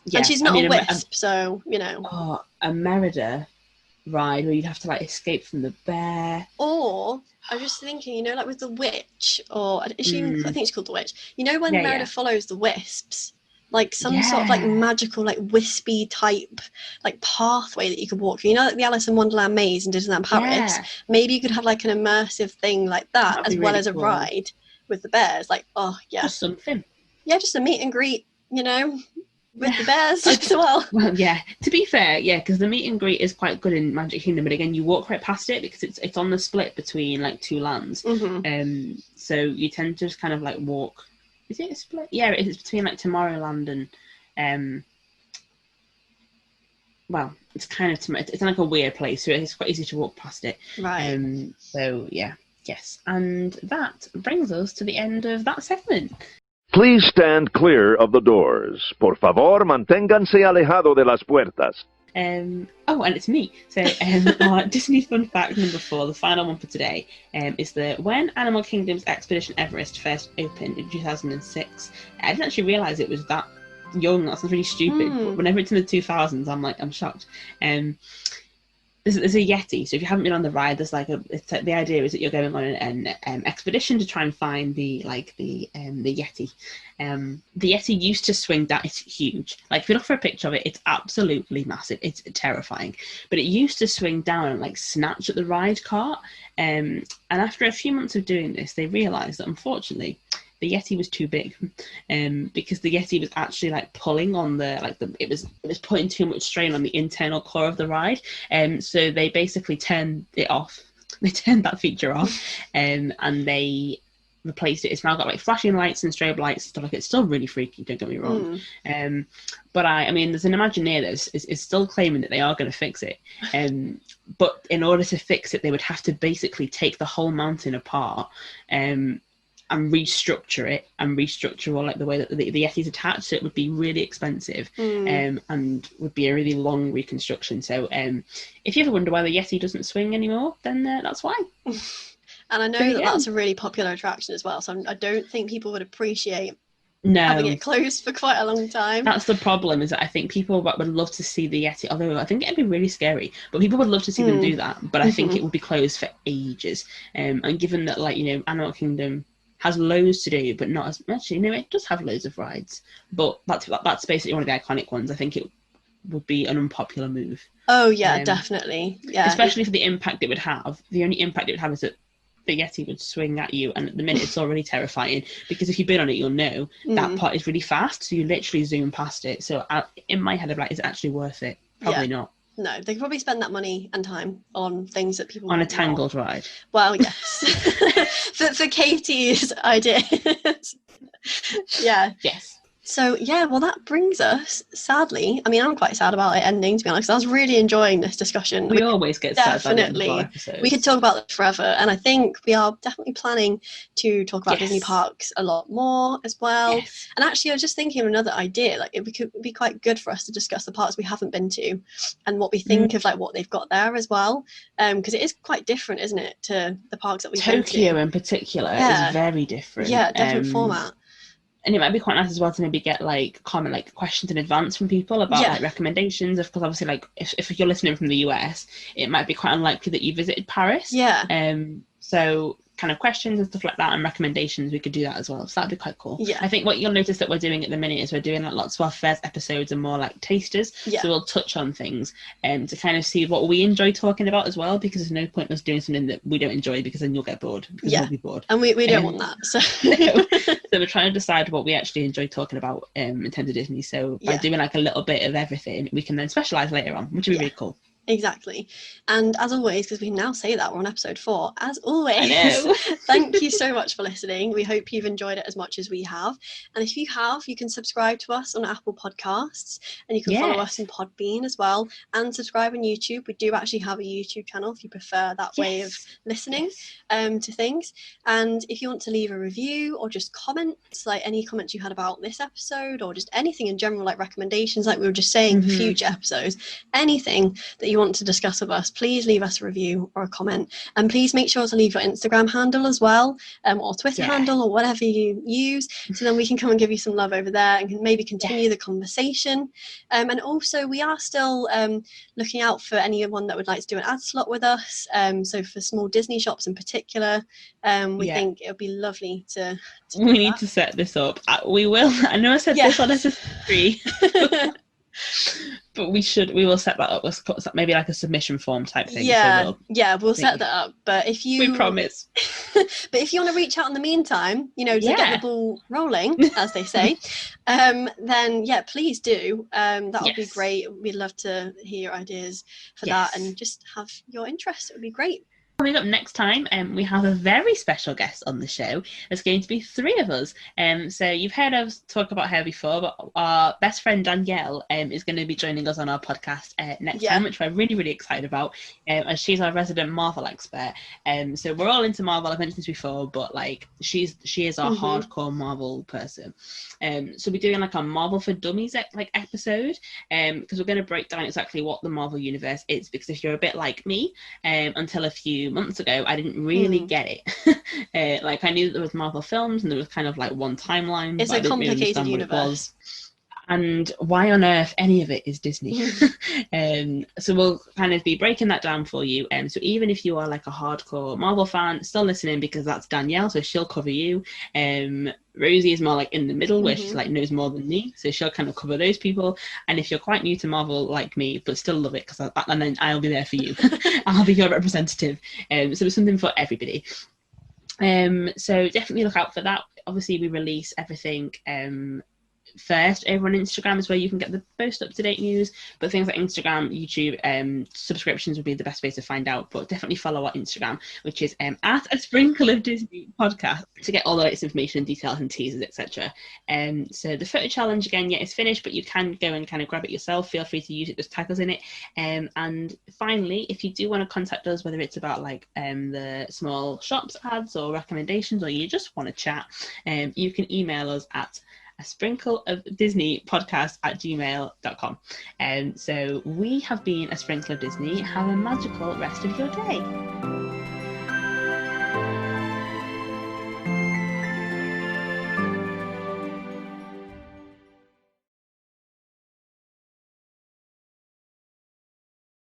Speaker 1: yeah.
Speaker 2: And she's not a wisp, so you know.
Speaker 1: Oh, a Merida ride where you'd have to like escape from the bear.
Speaker 2: Or I was just thinking, you know, like with the witch, or is she even, I think she's called the witch. You know, when Merida follows the wisps, like some sort of like magical, like wispy type, like pathway that you could walk through. You know, like the Alice in Wonderland maze in Disneyland Paris. Maybe you could have like an immersive thing like that, as well as a ride with the bears. Like, oh yeah,
Speaker 1: just something.
Speaker 2: Yeah, just a meet and greet. You know. With the bears as well.
Speaker 1: Well, yeah. To be fair, because the meet and greet is quite good in Magic Kingdom, but again, you walk right past it because it's on the split between like two lands.
Speaker 2: Mm-hmm.
Speaker 1: So you tend to just kind of like walk. Is it a split? Yeah, it's between like Tomorrowland and well, it's kind of it's in like a weird place, so it's quite easy to walk past it.
Speaker 2: Right.
Speaker 1: So yeah, yes, and that brings us to the end of that segment.
Speaker 3: Please stand clear of the doors. Por favor, manténganse alejado de las puertas.
Speaker 1: And it's me. So our Disney fun fact number 4, the final one for today, is that when Animal Kingdom's Expedition Everest first opened in 2006, I didn't actually realise it was that young. That sounds really stupid. But whenever it's in the 2000s, I'm shocked. There's a Yeti, so if you haven't been on the ride, there's like the idea is that you're going on an expedition to try and find the Yeti. The Yeti used to swing down. It's huge. Like if you look for a picture of it, it's absolutely massive. It's terrifying. But it used to swing down and like snatch at the ride cart. And after a few months of doing this, they realised that unfortunately the Yeti was too big, because the Yeti was actually like pulling on it was putting too much strain on the internal core of the ride, so they basically turned it off. They turned that feature off, and they replaced it. It's now got like flashing lights and strobe lights and stuff like it. It's still really freaky, don't get me wrong. But I mean, there's an Imagineer that is still claiming that they are going to fix it. But in order to fix it, they would have to basically take the whole mountain apart, and restructure it and restructure all like the way that the Yeti's attached. So it would be really expensive, and would be a really long reconstruction. So if you ever wonder why the Yeti doesn't swing anymore, then that's why.
Speaker 2: And I know that's a really popular attraction as well, so I don't think people would appreciate having it closed for quite a long time.
Speaker 1: That's the problem, is that I think people would love to see the Yeti, although I think it'd be really scary, but people would love to see them do that. But I think it would be closed for ages, and given that, like, you know, Animal Kingdom has loads to do, but not as much. You know, it does have loads of rides, but that's basically one of the iconic ones. I think it would be an unpopular move.
Speaker 2: Oh yeah, definitely. Yeah,
Speaker 1: especially for the impact it would have. The only impact it would have is that the Yeti would swing at you, and at the minute it's already terrifying, because if you've been on it, you'll know that part is really fast, so you literally zoom past it. So in my head, I'm like, is it actually worth it? Probably not.
Speaker 2: No, they could probably spend that money and time on things that people
Speaker 1: on a Tangled ride.
Speaker 2: Well, yes. for Katie's idea. Yeah.
Speaker 1: Yes.
Speaker 2: So, yeah, well, that brings us, sadly, I mean, I'm quite sad about it ending, to be honest. I was really enjoying this discussion.
Speaker 1: We always get sad about it in our episodes.
Speaker 2: We could talk about this forever, and I think we are definitely planning to talk about Disney parks a lot more as well.
Speaker 1: Yes.
Speaker 2: And actually, I was just thinking of another idea. Like, it could be quite good for us to discuss the parks we haven't been to and what we think of, like, what they've got there as well. Because it is quite different, isn't it, to the parks that we've been to.
Speaker 1: Tokyo in particular is very different.
Speaker 2: Yeah, different format.
Speaker 1: And it might be quite nice as well to maybe get like questions in advance from people about like recommendations. Because obviously, like if you're listening from the US, it might be quite unlikely that you visited Paris.
Speaker 2: Yeah.
Speaker 1: So kind of questions and stuff like that and recommendations, we could do that as well. So that'd be quite cool.
Speaker 2: Yeah.
Speaker 1: I think what you'll notice that we're doing at the minute is we're doing like lots of our first episodes are more like tasters.
Speaker 2: Yeah.
Speaker 1: So we'll touch on things to kind of see what we enjoy talking about as well, because there's no point in us doing something that we don't enjoy, because then you'll get bored.
Speaker 2: Yeah.
Speaker 1: We'll be bored.
Speaker 2: And we don't want that. So
Speaker 1: no. So we're trying to decide what we actually enjoy talking about in terms of Disney. So by doing like a little bit of everything, we can then specialise later on, which would be really cool.
Speaker 2: Exactly. And as always, because we now say that we're on episode 4, as always,
Speaker 1: I know.
Speaker 2: thank you so much for listening. We hope you've enjoyed it as much as we have. And if you have, you can subscribe to us on Apple Podcasts, and you can follow us on Podbean as well, and subscribe on YouTube. We do actually have a YouTube channel if you prefer that way of listening to things. And if you want to leave a review or just comments, like any comments you had about this episode, or just anything in general, like recommendations, like we were just saying for future episodes, anything that you want to discuss with us, please leave us a review or a comment. And please make sure to leave your Instagram handle as well, or Twitter handle, or whatever you use, so then we can come and give you some love over there and can maybe continue the conversation. And also we are still looking out for anyone that would like to do an ad slot with us, so for small Disney shops in particular, we think it would be lovely to
Speaker 1: we need to set this up. We will. I know I said this on episode 3. But we will set that up with maybe like a submission form type thing.
Speaker 2: We'll set that up. But if you...
Speaker 1: We promise.
Speaker 2: But if you want to reach out in the meantime, to get the ball rolling, as they say, then please do. That would be great. We'd love to hear your ideas for that, and just have your interest. It would be great.
Speaker 1: Coming up next time, we have a very special guest on the show. There's going to be 3 of us. So you've heard us talk about her before, but our best friend Danielle is going to be joining us on our podcast next time, which we're really, really excited about, as she's our resident Marvel expert. So we're all into Marvel. I've mentioned this before, but like she is our hardcore Marvel person. So we're doing like a Marvel for Dummies episode, because we're going to break down exactly what the Marvel universe is. Because if you're a bit like me, until a few months ago, I didn't really get it. Like I knew that there was Marvel films and there was kind of like one timeline.
Speaker 2: It's a complicated universe.
Speaker 1: And why on earth any of it is Disney? So we'll kind of be breaking that down for you. So even if you are like a hardcore Marvel fan, still listening, because that's Danielle, so she'll cover you. Rosie is more like in the middle, where she's like knows more than me, so she'll kind of cover those people. And if you're quite new to Marvel like me but still love it, and then I'll be there for you. I'll be your representative. So it's something for everybody. So definitely look out for that. Obviously we release everything first over on Instagram is where you can get the most up-to-date news, but things like Instagram, YouTube, subscriptions would be the best way to find out. But definitely follow our Instagram, which is at A Sprinkle of Disney podcast, to get all the latest information, details and teasers, etc. So the photo challenge again is finished, but you can go and kind of grab it yourself. Feel free to use it, just tag us in it. And finally, if you do want to contact us, whether it's about like the small shops ads or recommendations, or you just want to chat, you can email us at A Sprinkle of Disney podcast at gmail.com. So we have been A Sprinkle of Disney. Have a magical rest of your day.